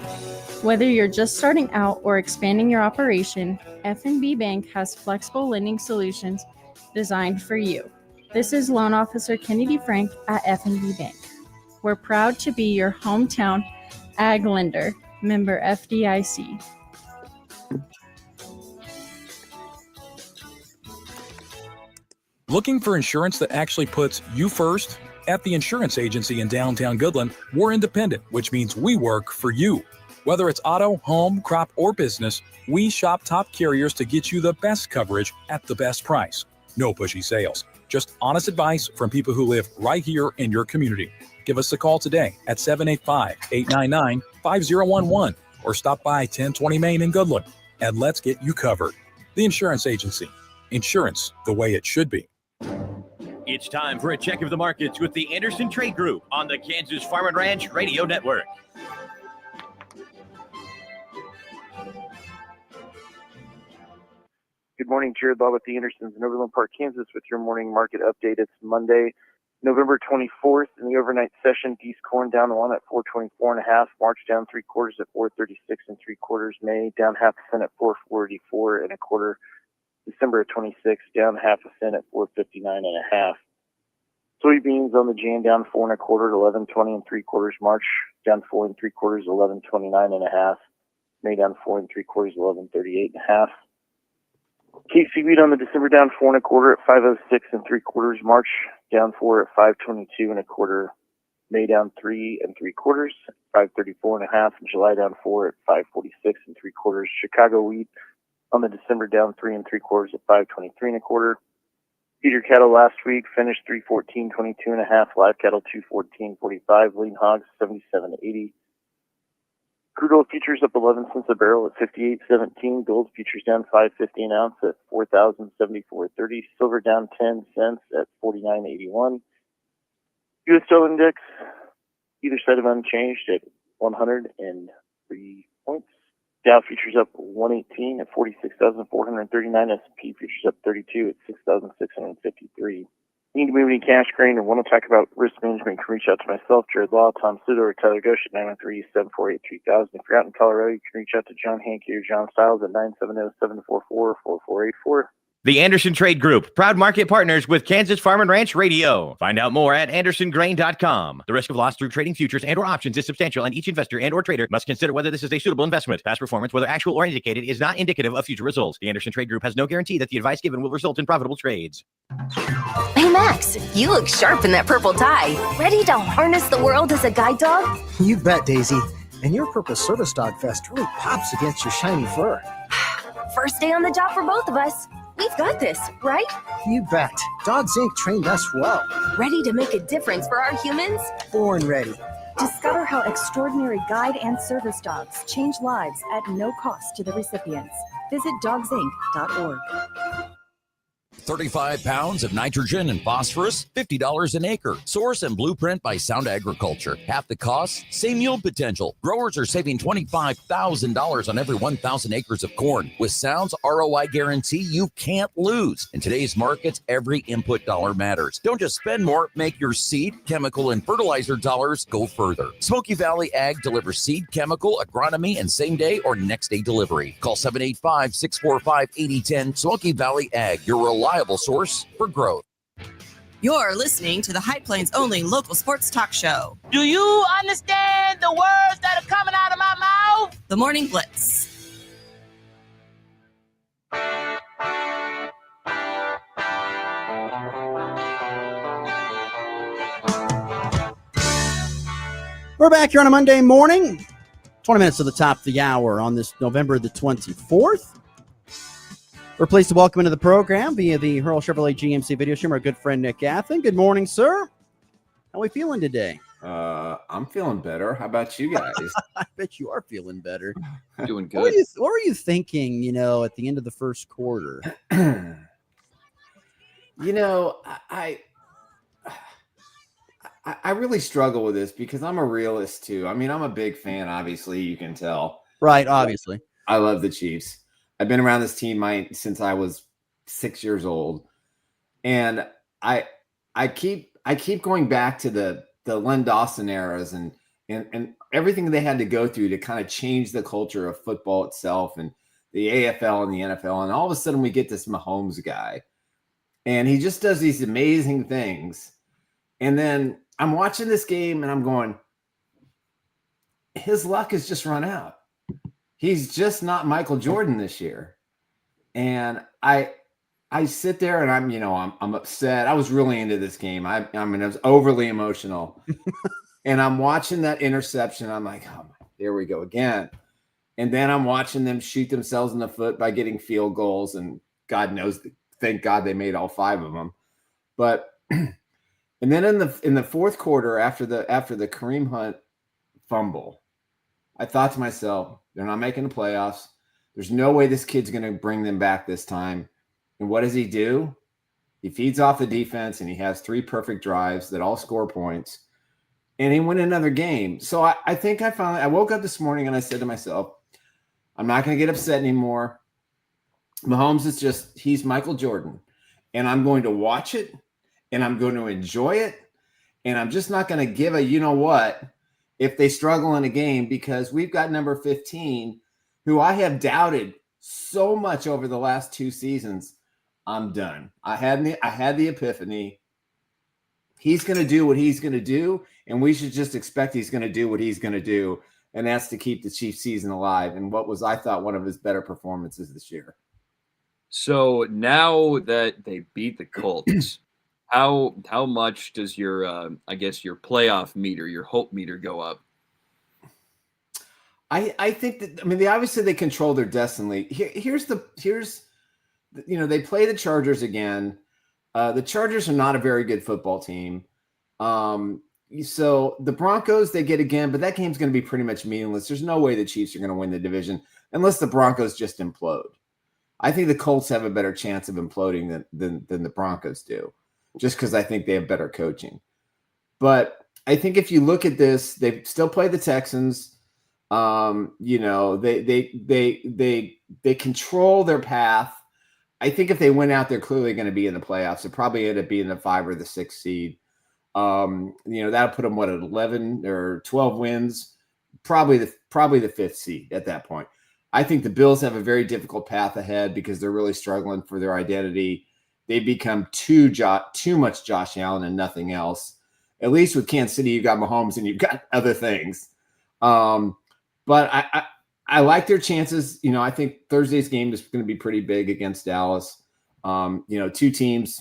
Whether you're just starting out or expanding your operation, F&B Bank has flexible lending solutions designed for you. This is Loan Officer Kennedy Frank at F&B Bank. We're proud to be your hometown ag lender, member FDIC. Looking for insurance that actually puts you first? At the insurance agency in downtown Goodland, we're independent, which means we work for you. Whether it's auto, home, crop, or business, we shop top carriers to get you the best coverage at the best price. No pushy sales, just honest advice from people who live right here in your community. Give us a call today at 785-899-5011 or stop by 1020 Main in Goodland, and let's get you covered. The Insurance Agency. Insurance the way it should be. It's time for a check of the markets with the Anderson Trade Group on the Kansas Farm and Ranch Radio Network. Good morning, Jared Law with the Andersons in Overland Park, Kansas with your morning market update. It's Monday, November 24th. In the overnight session, East corn down 1 at 424.5, March down 3/4 at 436 3/4, May down 0.5 cent at 444 1/4, December at 26 down 0.5 cent at 459.5. Soybeans on the Jan down 4 1/4 at 1120 3/4, March down 4 3/4 1129.5, May down 4 3/4 1138.5. KC wheat on the December down 4 1/4 at 506 3/4, March down 4 at 522 1/4, May down 3 3/4, 534.5, and July down 4 at 546 3/4. Chicago wheat on the December down 3 3/4 at 523 1/4, Feeder cattle last week finished 314.22.5. Live cattle 214.45. Lean hogs 77.80. Crude oil futures up 11 cents a barrel at 58.17. Gold futures down 5.50 an ounce at 4,074.30. Silver down 10 cents at 49.81. U.S. dollar index either side of unchanged at 103 points. Dow futures up 118 at 46,439. S&P futures up 32 at 6,653. Need to move any cash grain or want to talk about risk management, can reach out to myself, Jared Law, Tom Sudo, or Tyler Gosh at 913-748-3000. If you're out in Colorado, you can reach out to John Hankey or John Stiles at 970-744-4484. The Anderson Trade Group, proud market partners with Kansas Farm and Ranch Radio. Find out more at andersongrain.com. The risk of loss through trading futures and or options is substantial, and each investor and or trader must consider whether this is a suitable investment. Past performance, whether actual or indicated, is not indicative of future results. The Anderson Trade Group has no guarantee that the advice given will result in profitable trades. Hey, Max, you look sharp in that purple tie. Ready to harness the world as a guide dog? You bet, Daisy. And your purple service dog vest really pops against your shiny fur. First day on the job for both of us. We've got this, right? You bet. Dogs Inc. trained us well. Ready to make a difference for our humans? Born ready. Discover how extraordinary guide and service dogs change lives at no cost to the recipients. Visit dogsinc.org. 35 pounds of nitrogen and phosphorus, $50 an acre. Source and blueprint by Sound Agriculture. Half the cost, same yield potential. Growers are saving $25,000 on every 1,000 acres of corn. With Sound's ROI guarantee, you can't lose. In today's markets, every input dollar matters. Don't just spend more, make your seed, chemical, and fertilizer dollars go further. Smoky Valley Ag delivers seed, chemical, agronomy, and same-day or next-day delivery. Call 785-645-8010. Smoky Valley Ag, your reliable source for growth. You're listening to the High Plains only local sports talk show. Do you understand the words that are coming out of my mouth? The Morning Blitz. We're back here on a Monday morning. 20 minutes to the top of the hour on this November the 24th. We're pleased to welcome into the program via the Hurl Chevrolet GMC video stream our good friend Nick Athen. Good morning, sir. How are we feeling today? I'm feeling better. How about you guys? I bet you are feeling better. Doing good. What were you thinking, at the end of the first quarter? I really struggle with this because I'm a realist too. I mean, I'm a big fan, obviously, you can tell. Right, obviously. I love the Chiefs. I've been around this team since I was 6 years old. And I keep going back to the Len Dawson eras and everything they had to go through to kind of change the culture of football itself and the AFL and the NFL. And all of a sudden we get this Mahomes guy. And he just does these amazing things. And then I'm watching this game and I'm going, his luck has just run out. He's just not Michael Jordan this year. And I sit there and I'm upset. I was really into this game. I was overly emotional. And I'm watching that interception. I'm like, oh, there we go again. And then I'm watching them shoot themselves in the foot by getting field goals. And God knows, thank God they made all 5 of them. But and then in the fourth quarter, after the Kareem Hunt fumble, I thought to myself, they're not making the playoffs. There's no way this kid's going to bring them back this time. And what does he do? He feeds off the defense, and he has 3 perfect drives that all score points. And he won another game. So I think I woke up this morning and I said to myself, I'm not going to get upset anymore. Mahomes he's Michael Jordan. And I'm going to watch it, and I'm going to enjoy it. And I'm just not going to give a you-know-what if they struggle in a game, because we've got number 15, who I have doubted so much over the last 2 seasons. I'm done. I had the epiphany. He's going to do what he's going to do, and we should just expect he's going to do what he's going to do, and that's to keep the Chiefs season alive. And what was, I thought, one of his better performances this year. So now that they beat the Colts, how much does your your playoff meter, your hope meter go up? I think that, they obviously control their destiny. Here's they play the Chargers again. The Chargers are not a very good football team. So the Broncos, they get again, but that game's going to be pretty much meaningless. There's no way the Chiefs are going to win the division unless the Broncos just implode. I think the Colts have a better chance of imploding than the Broncos do, just because I think they have better coaching. But I think if you look at this, they still play the Texans. You know, they control their path. I think if they win out, they're clearly going to be in the playoffs. They'll probably end up being the 5 or the 6 seed. You know, that'll put them at 11 or 12 wins, probably the 5th seed at that point. I think the Bills have a very difficult path ahead because they're really struggling for their identity. They become too much Josh Allen and nothing else. At least with Kansas City, you've got Mahomes and you've got other things. But I like their chances. You know, I think Thursday's game is going to be pretty big against Dallas. You know, 2 teams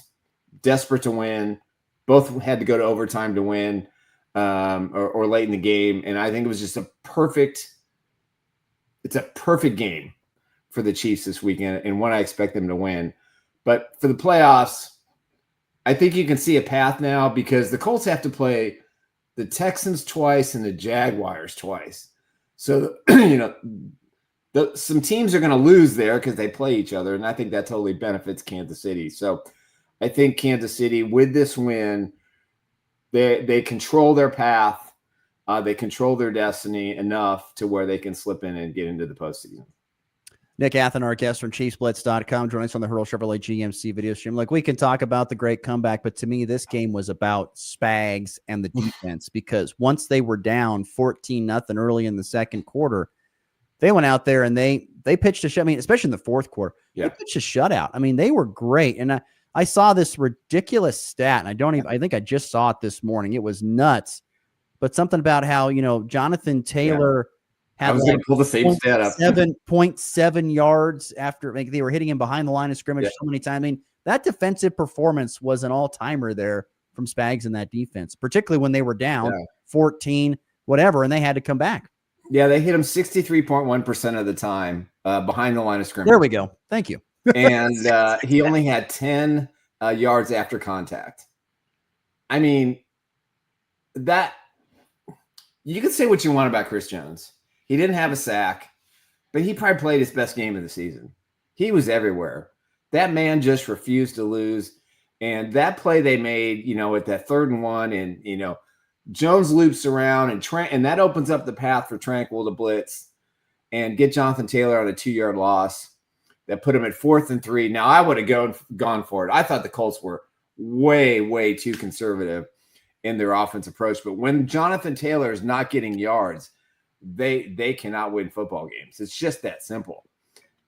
desperate to win. Both had to go to overtime to win or late in the game. And I think it was just a perfect game for the Chiefs this weekend and one I expect them to win. But for the playoffs, I think you can see a path now because the Colts have to play the Texans twice and the Jaguars twice. So, you know, some teams are going to lose there because they play each other. And I think that totally benefits Kansas City. So I think Kansas City, with this win, they control their path. They control their destiny enough to where they can slip in and get into the postseason. Nick Athen, our guest from ChiefsBlitz.com, joining us on the Hurdle Chevrolet GMC video stream. Like, we can talk about the great comeback, but to me, this game was about Spags and the defense because once they were down 14-0 early in the second quarter, they went out there and they pitched a shutout. I mean, especially in the fourth quarter, they pitched a shutout. I mean, they were great. And I saw this ridiculous stat, and I think I just saw it this morning. It was nuts, but something about how, you know, Jonathan Taylor had, I was going to pull the same stat up, 7.7 yards after they were hitting him behind the line of scrimmage so many times. I mean, that defensive performance was an all-timer there from Spags in that defense, particularly when they were down 14, whatever, and they had to come back. Yeah, they hit him 63.1% of the time behind the line of scrimmage. There we go. Thank you. And he only had 10 yards after contact. I mean, that you can say what you want about Chris Jones. He didn't have a sack, but he probably played his best game of the season. He was everywhere. That man just refused to lose. And that play they made, you know, at that 3rd and 1, and, you know, Jones loops around and that opens up the path for Tranquil to blitz and get Jonathan Taylor on a 2-yard loss that put him at 4th and 3. Now, I would have gone for it. I thought the Colts were way, way too conservative in their offense approach. But when Jonathan Taylor is not getting yards, they cannot win football games. It's just that simple.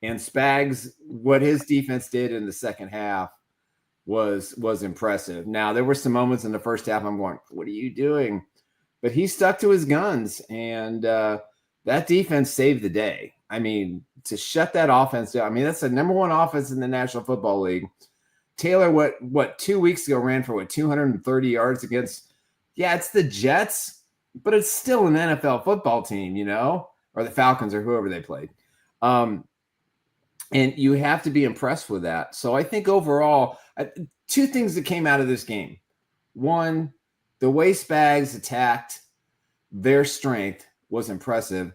And Spags, what his defense did in the second half was impressive. Now, there were some moments in the first half I'm going, what are you doing? But he stuck to his guns, and that defense saved the day. I mean, to shut that offense down, I mean, that's the number 1 offense in the National Football League. Taylor, what 2 weeks ago ran for 230 yards against, it's the Jets, but it's still an NFL football team, you know, or the Falcons or whoever they played. And you have to be impressed with that. So I think overall, 2 things that came out of this game. One, the way Spags attacked their strength was impressive.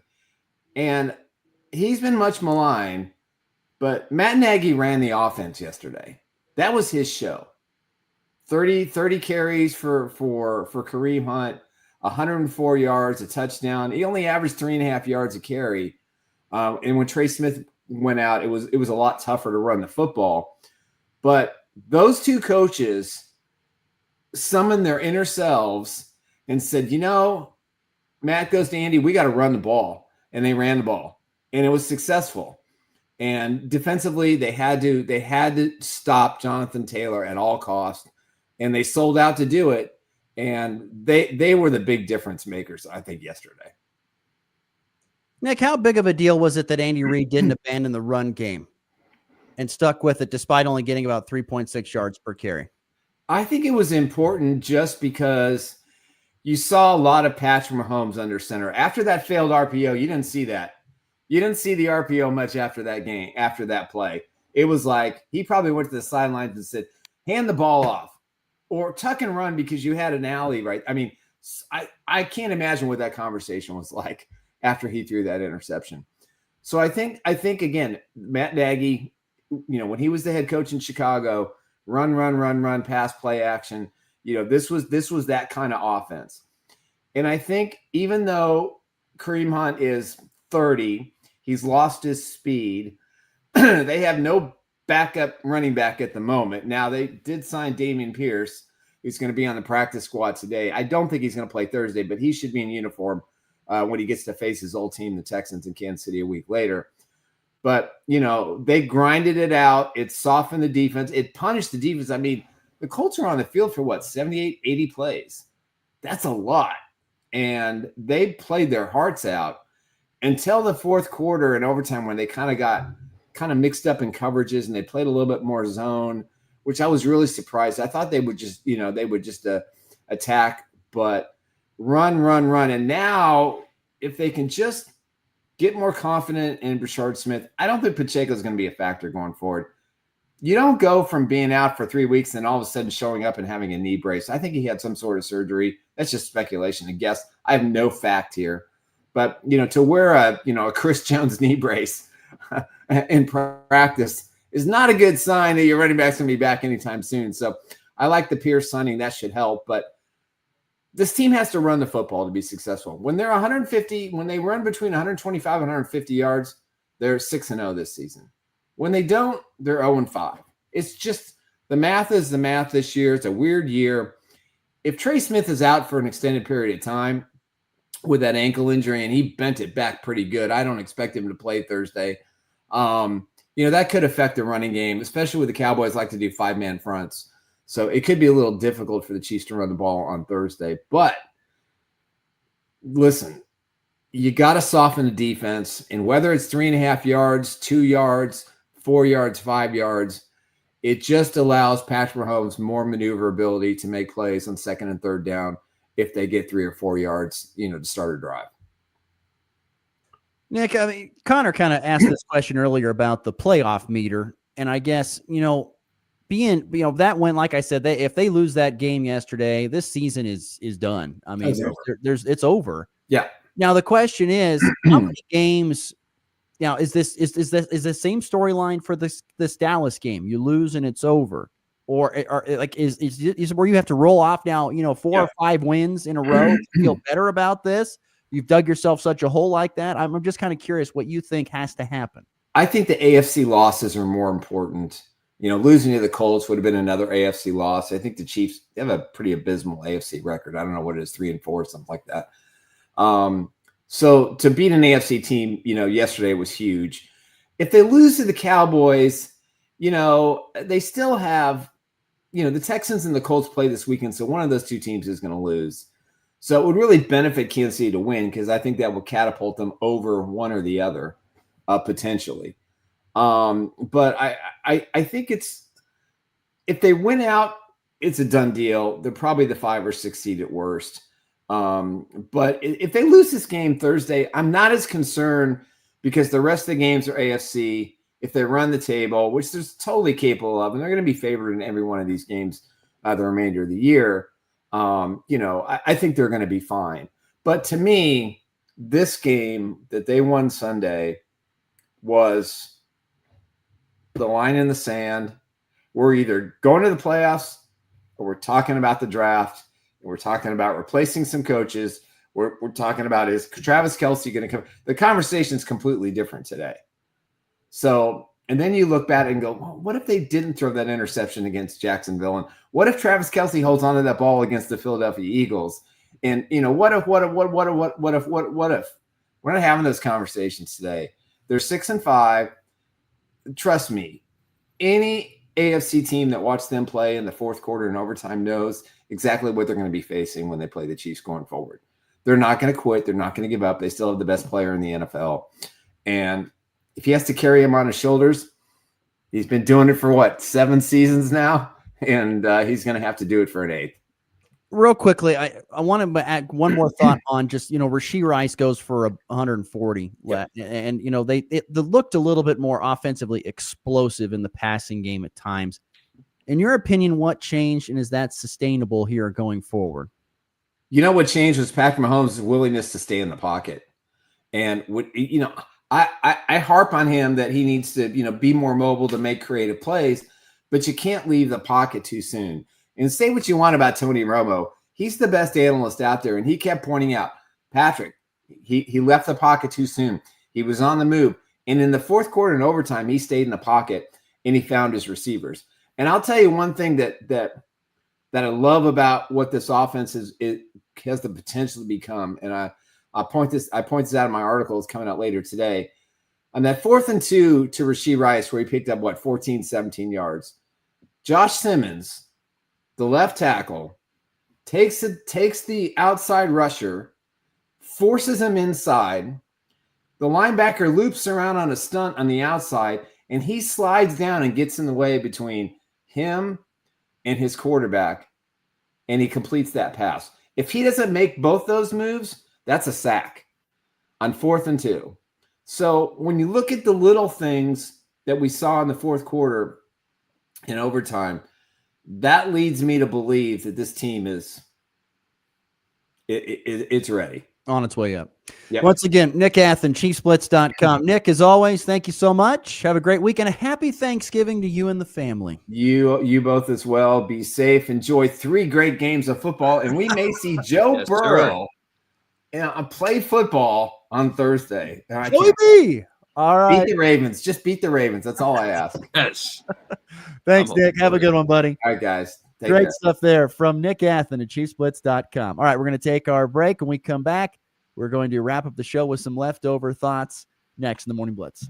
And he's been much maligned, but Matt Nagy ran the offense yesterday. That was his show. 30 carries for Kareem Hunt, 104 yards, a touchdown. He only averaged 3.5 yards a carry. And when Trey Smith went out, it was a lot tougher to run the football. But those 2 coaches summoned their inner selves and said, you know, Matt goes to Andy, we got to run the ball. And they ran the ball. And it was successful. And defensively, they had to stop Jonathan Taylor at all costs. And they sold out to do it. And they were the big difference makers, I think, yesterday. Nick, how big of a deal was it that Andy Reid didn't abandon the run game and stuck with it despite only getting about 3.6 yards per carry? I think it was important just because you saw a lot of Patrick Mahomes under center. After that failed RPO, you didn't see that. You didn't see the RPO much after that game, after that play. It was like he probably went to the sidelines and said, hand the ball off, or tuck and run because you had an alley, right? I mean, I can't imagine what that conversation was like after he threw that interception. So I think again, Matt Nagy, when he was the head coach in Chicago, run, pass, play action, this was that kind of offense. And I think even though Kareem Hunt is 30, he's lost his speed. They have no backup running back at the moment. Now they did sign Dameon Pierce, who's going to be on the practice squad today. I don't think he's going to play Thursday, but he should be in uniform when he gets to face his old team, the Texans, in Kansas City a week later. But, they grinded it out. It softened the defense. It punished the defense. I mean, the Colts are on the field for 78, 80 plays. That's a lot. And they played their hearts out until the fourth quarter and overtime, when they got mixed up in coverages and they played a little bit more zone, which I was really surprised. I thought they would just, attack, but run. And now if they can just get more confident in Brashard Smith, I don't think Pacheco is going to be a factor going forward. You don't go from being out for 3 weeks and all of a sudden showing up and having a knee brace. I think he had some sort of surgery. That's just speculation and guess. I have no fact here. But, to wear a Chris Jones knee brace in practice is not a good sign that your running back's going to be back anytime soon. So I like the Pierce signing. That should help. But this team has to run the football to be successful. When they're 150, when they run between 125 and 150 yards, they're 6-0 this season. When they don't, they're 0-5. It's just the math is the math this year. It's a weird year. If Trey Smith is out for an extended period of time with that ankle injury, and he bent it back pretty good, I don't expect him to play Thursday. That could affect the running game, especially with the Cowboys like to do 5-man fronts. So it could be a little difficult for the Chiefs to run the ball on Thursday. But listen, you got to soften the defense. And whether it's 3.5 yards, 2 yards, 4 yards, 5 yards, it just allows Patrick Mahomes more maneuverability to make plays on second and third down if they get 3 or 4 yards, to start a drive. Nick, I mean, Connor kind of asked this question earlier about the playoff meter. And I guess, that went, like I said, if they lose that game yesterday, this season is done. I mean, it's over. Yeah. Now the question is, how many games? Now, is the same storyline for this Dallas game? You lose and it's over, or is where you have to roll off now? 4 or 5 wins in a row to feel better about this. You've dug yourself such a hole like that. I'm just kind of curious what you think has to happen. I think the AFC losses are more important. Losing to the Colts would have been another AFC loss. I think the Chiefs have a pretty abysmal AFC record. I don't know what it is, 3-4, something like that. So to beat an AFC team, yesterday was huge. If they lose to the Cowboys, they still have, the Texans and the Colts play this weekend. So one of those two teams is going to lose. So it would really benefit Kansas City to win, because I think that will catapult them over one or the other, potentially. But I think if they win out, it's a done deal. They're probably the 5 or 6 seed at worst. But if they lose this game Thursday, I'm not as concerned, because the rest of the games are AFC. If they run the table, which they're totally capable of, and they're going to be favored in every one of these games the remainder of the year, I think they're going to be fine. But to me, this game that they won Sunday was the line in the sand. We're either going to the playoffs, or we're talking about the draft. We're talking about replacing some coaches. We're talking about, is Travis Kelce going to come? The conversation is completely different today. So, and then you look back and go, well, what if they didn't throw that interception against Jacksonville? And what if Travis Kelce holds onto that ball against the Philadelphia Eagles? And, what if? We're not having those conversations today. They're 6-5. Trust me, any AFC team that watched them play in the fourth quarter and overtime knows exactly what they're going to be facing when they play the Chiefs going forward. They're not going to quit. They're not going to give up. They still have the best player in the NFL. And if he has to carry him on his shoulders, he's been doing it for 7 seasons now, and he's going to have to do it for an 8th. Real quickly, I want to add one more thought on just, Rashee Rice goes for 140. Yep. And, they looked a little bit more offensively explosive in the passing game at times. In your opinion, what changed, and is that sustainable here going forward? You know what changed was Patrick Mahomes' willingness to stay in the pocket. And I harp on him that he needs to, be more mobile to make creative plays, but you can't leave the pocket too soon. And say what you want about Tony Romo, he's the best analyst out there, and he kept pointing out, Patrick, he left the pocket too soon. He was on the move, and in the fourth quarter and overtime, he stayed in the pocket and he found his receivers. And I'll tell you one thing that I love about what this offense is, it has the potential to become, and I point this out in my article. It's coming out later today. On that 4th and 2 to Rashee Rice, where he picked up 14, 17 yards. Josh Simmons, the left tackle, takes the outside rusher, forces him inside. The linebacker loops around on a stunt on the outside, and he slides down and gets in the way between him and his quarterback, and he completes that pass. If he doesn't make both those moves, that's a sack on 4th and 2. So when you look at the little things that we saw in the fourth quarter in overtime, that leads me to believe that this team it's ready. On its way up. Yep. Once again, Nick Athen, ChiefsBlitz.com. Nick, as always, thank you so much. Have a great week and a happy Thanksgiving to you and the family. You both as well. Be safe. Enjoy 3 great games of football, and we may see Joe Burrow play football on Thursday. Joey, all right. Beat the Ravens. Just beat the Ravens. That's all I ask. Yes. Thanks, Nick. Have a good one, buddy. All right, guys. Great stuff there from Nick Athen at ChiefsBlitz.com. All right, we're going to take our break. When we come back, we're going to wrap up the show with some leftover thoughts next in the Morning Blitz.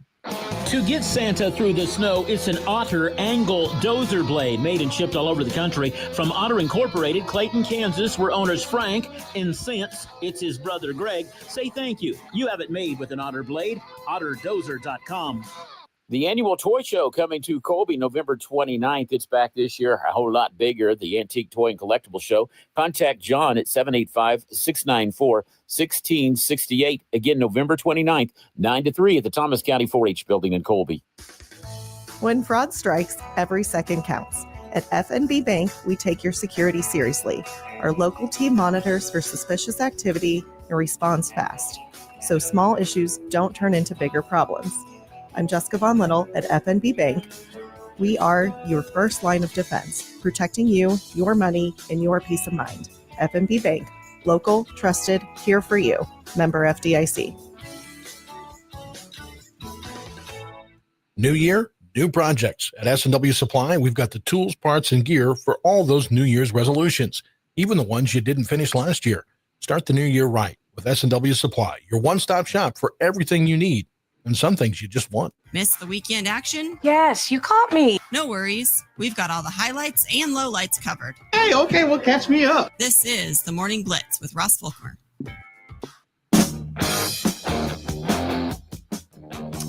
To get Santa through the snow, it's an Otter angle dozer blade made and shipped all over the country from Otter Incorporated, Clayton, Kansas, where owners Frank and Since it's his brother Greg say thank you. You have it made with an Otter blade. OtterDozer.com. The annual toy show coming to Colby November 29th. It's back this year, a whole lot bigger. The Antique Toy and Collectible Show. Contact John at 785-694-1668. Again, November 29th, 9 to 3 at the Thomas County 4-H building in Colby. When fraud strikes, every second counts. At FNB Bank, we take your security seriously. Our local team monitors for suspicious activity and responds fast, so small issues don't turn into bigger problems. I'm Jessica Von Little at FNB Bank. We are your first line of defense, protecting you, your money, and your peace of mind. FNB Bank, local, trusted, here for you. Member FDIC. New year, new projects. At S&W Supply, we've got the tools, parts, and gear for all those New Year's resolutions, even the ones you didn't finish last year. Start the new year right with S&W Supply, your one-stop shop for everything you need. And some things you just want. Miss the weekend action? Yes, you caught me. No worries. We've got all the highlights and lowlights covered. Hey, okay, well, catch me up. This is the Morning Blitz with Russ Volkmer.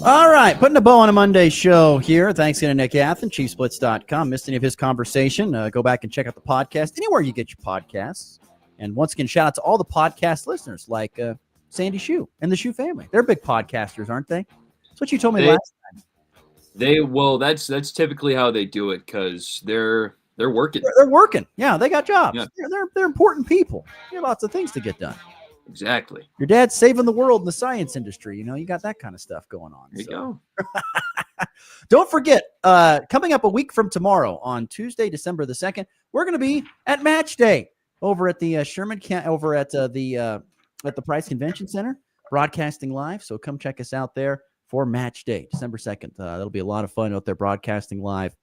All right, putting a bow on a Monday show here. Thanks again to Nick Athen, ChiefsBlitz.com. Missed any of his conversation, go back and check out the podcast anywhere you get your podcasts. And once again, shout out to all the podcast listeners like Sandy Schuh and the Schuh family. They're big podcasters, aren't they? That's what you told me last time. That's typically how they do it because they're working. They're working. Yeah, they got jobs. Yeah. They're important people. They have lots of things to get done. Exactly. Your dad's saving the world in the science industry. You got that kind of stuff going on. There you go. Don't forget, coming up a week from tomorrow on Tuesday, December the 2nd, we're going to be at Match Day over at the at the Price Convention Center, broadcasting live. So come check us out there for Match Day, December 2nd. That'll be a lot of fun out there broadcasting live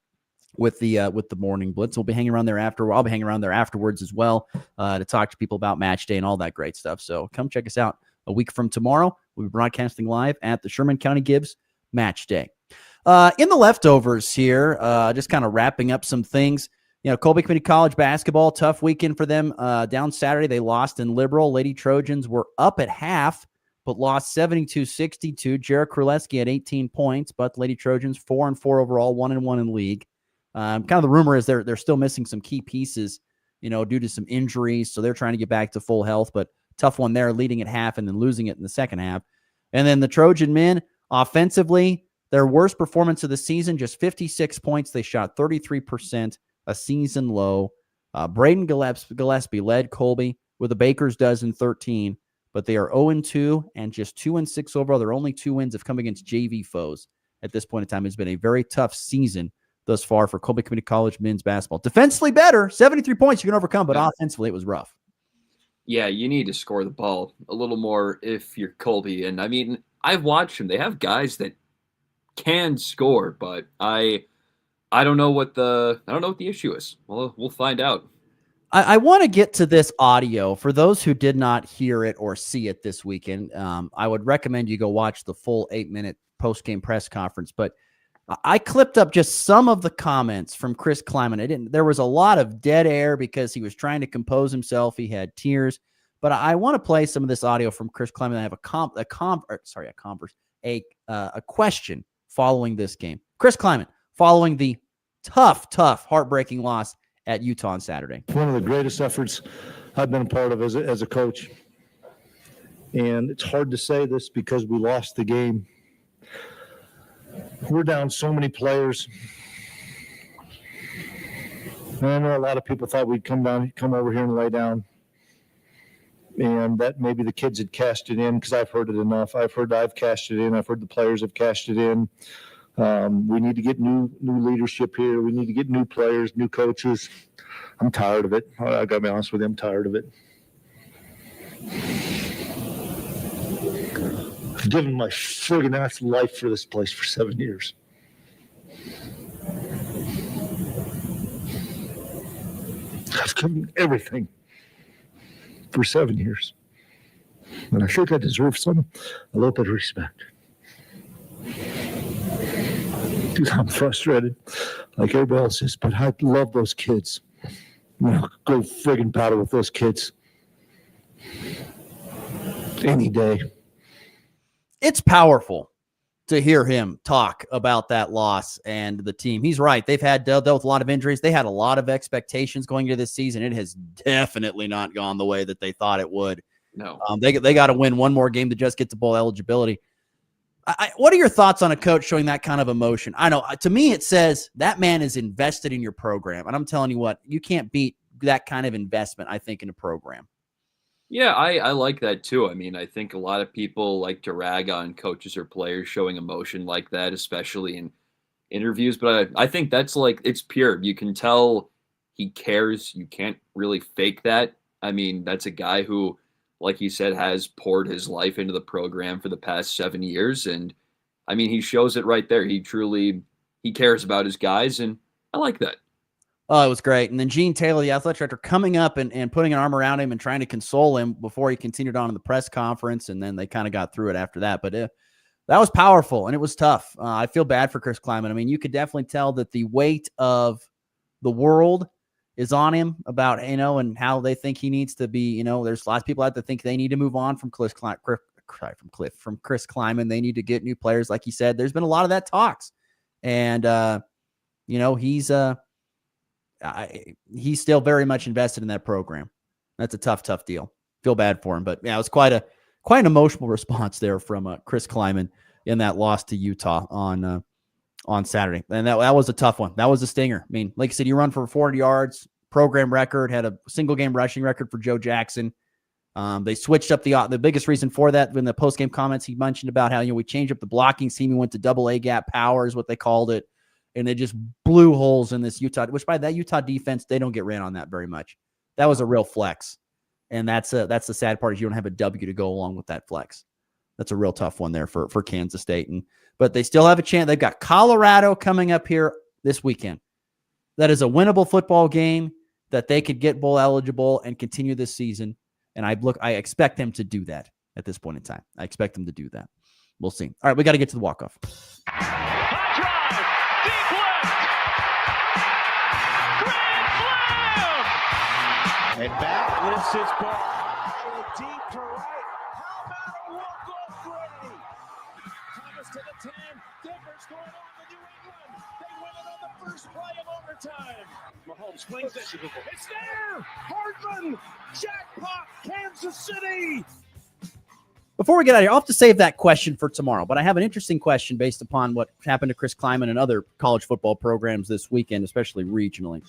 with the Morning Blitz. We'll be hanging around there after. I'll be hanging around there afterwards as well to talk to people about Match Day and all that great stuff. So come check us out a week from tomorrow. We'll be broadcasting live at the Sherman County Gibbs Match Day. In the leftovers here, just kind of wrapping up some things. Colby Community College basketball, tough weekend for them. Down Saturday, they lost in Liberal. Lady Trojans were up at half, but lost 72-62. Jarek Królewski had 18 points, but the Lady Trojans 4-4 overall, 1-1 in league. Kind of the rumor is they're still missing some key pieces, due to some injuries, so they're trying to get back to full health, but tough one there, leading at half and then losing it in the second half. And then the Trojan men, offensively, their worst performance of the season, just 56 points. They shot 33%. a season low. Braden Gillespie led Colby with a baker's dozen 13, but they are 0-2 and just 2-6 overall. Their only 2 wins have come against JV foes at this point in time. It's been a very tough season thus far for Colby Community College men's basketball. Defensively better, 73 points you can overcome, but offensively it was rough. Yeah, you need to score the ball a little more if you're Colby. And I mean, I've watched them. They have guys that can score, but I don't know what the issue is. Well, we'll find out. I want to get to this audio. For those who did not hear it or see it this weekend, I would recommend you go watch the full 8-minute post-game press conference. But I clipped up just some of the comments from Chris Kleiman. There was a lot of dead air because he was trying to compose himself. He had tears. But I want to play some of this audio from Chris Kleiman. I have a question following this game. Chris Kleiman, following the tough, heartbreaking loss at Utah on Saturday. One of the greatest efforts I've been a part of as a coach. And it's hard to say this because we lost the game. We're down so many players. And I know a lot of people thought we'd come over here and lay down. And that maybe the kids had cashed it in because I've heard it enough. I've cashed it in. I've heard the players have cashed it in. We need to get new leadership here. We need to get new players, new coaches. I'm tired of it. I got to be honest with you. I'm tired of it. I've given my friggin' ass life for this place for 7 years. I've given everything for 7 years. And I think I deserve a little bit of respect. Dude, I'm frustrated like everybody else is, but I love those kids. Go friggin' battle with those kids any day. It's powerful to hear him talk about that loss and the team. He's right. They've had dealt with a lot of injuries. They had a lot of expectations going into this season. It has definitely not gone the way that they thought it would. No. They got to win one more game to just get to bowl eligibility. What are your thoughts on a coach showing that kind of emotion? I know, to me, it says that man is invested in your program. And I'm telling you what, you can't beat that kind of investment, I think, in a program. Yeah, I like that too. I mean, I think a lot of people like to rag on coaches or players showing emotion like that, especially in interviews. But I think that's it's pure. You can tell he cares. You can't really fake that. I mean, that's a guy who, like he said, has poured his life into the program for the past 7 years. And I mean, he shows it right there. He cares about his guys. And I like that. Oh, it was great. And then Gene Taylor, the athletic director, coming up and putting an arm around him and trying to console him before he continued on in the press conference. And then they kind of got through it after that. But that was powerful and it was tough. I feel bad for Chris Kleiman. I mean, you could definitely tell that the weight of the world is on him about, and how they think he needs to be, there's lots of people out there think they need to move on from Chris Kleiman. They need to get new players. Like he said, there's been a lot of that talks. And, he's still very much invested in that program. That's a tough deal. Feel bad for him, but yeah, it was quite an emotional response there from Chris Kleiman in that loss to Utah on Saturday. And that was a tough one. That was a stinger. I mean, like I said, you run for 400 yards, program record, had a single game rushing record for Joe Jackson. They switched up the biggest reason for that in the post game comments. He mentioned about how, we changed up the blocking scheme. We went to double A gap power is what they called it. And they just blew holes in this Utah, which by that Utah defense, they don't get ran on that very much. That was a real flex. And that's the sad part is you don't have a W to go along with that flex. That's a real tough one there for Kansas State. But they still have a chance. They've got Colorado coming up here this weekend. That is a winnable football game that they could get bowl eligible and continue this season. And I expect them to do that at this point in time. I expect them to do that. We'll see. All right, we got to get to the walk-off. And back lifts his ball deep to right. How about a walk-off Brady? Thomas to the 10. Denver's going on to New England. They win it on the first play of overtime. Mahomes flings it. It's there. Hardman. Jackpot. Kansas City. Before we get out of here, I'll have to save that question for tomorrow, but I have an interesting question based upon what happened to Chris Kleiman and other college football programs this weekend, especially regionally.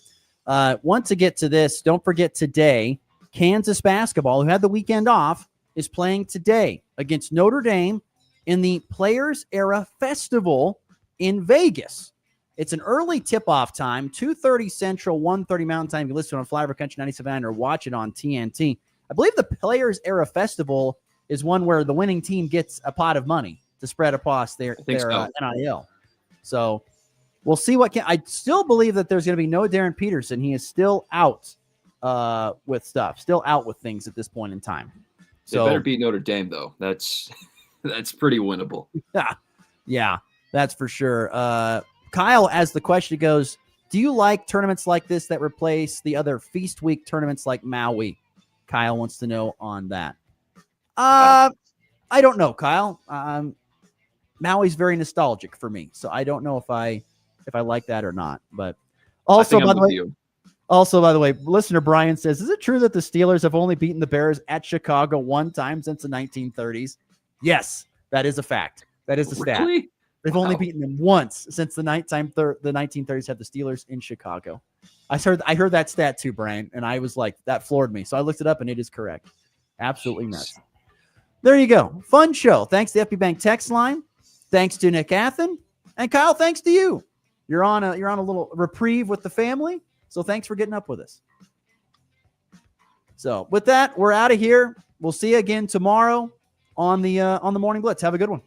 Want to get to this, don't forget today, Kansas basketball, who had the weekend off, is playing today against Notre Dame in the Players Era Festival in Vegas. It's an early tip-off time, 2:30 Central, 1:30 Mountain Time. You can listen on Flyover Country 97 or watch it on TNT. I believe the Players Era Festival is one where the winning team gets a pot of money to spread across their NIL. So we'll see I still believe that there's going to be no Darren Peterson. He is still out with stuff, still out with things at this point in time. So they better beat Notre Dame, though. That's pretty winnable. Yeah, that's for sure. Kyle, as the question goes, do you like tournaments like this that replace the other Feast Week tournaments like Maui? Kyle wants to know on that. I don't know, Kyle. Maui's very nostalgic for me, so I don't know if I like that or not. But also, by the way, listener Brian says, is it true that the Steelers have only beaten the Bears at Chicago one time since the 1930s? Yes, that is a fact. That is a stat. Really? They've only beaten them once since the 1930s had the Steelers in Chicago. I heard that stat too, Brian, and I was like, that floored me. So I looked it up, and it is correct. Absolutely nuts. There you go. Fun show. Thanks to FB Bank text line. Thanks to Nick Athen. And Kyle, thanks to you. You're on a little reprieve with the family. So thanks for getting up with us. So with that, we're out of here. We'll see you again tomorrow on the Morning Blitz. Have a good one.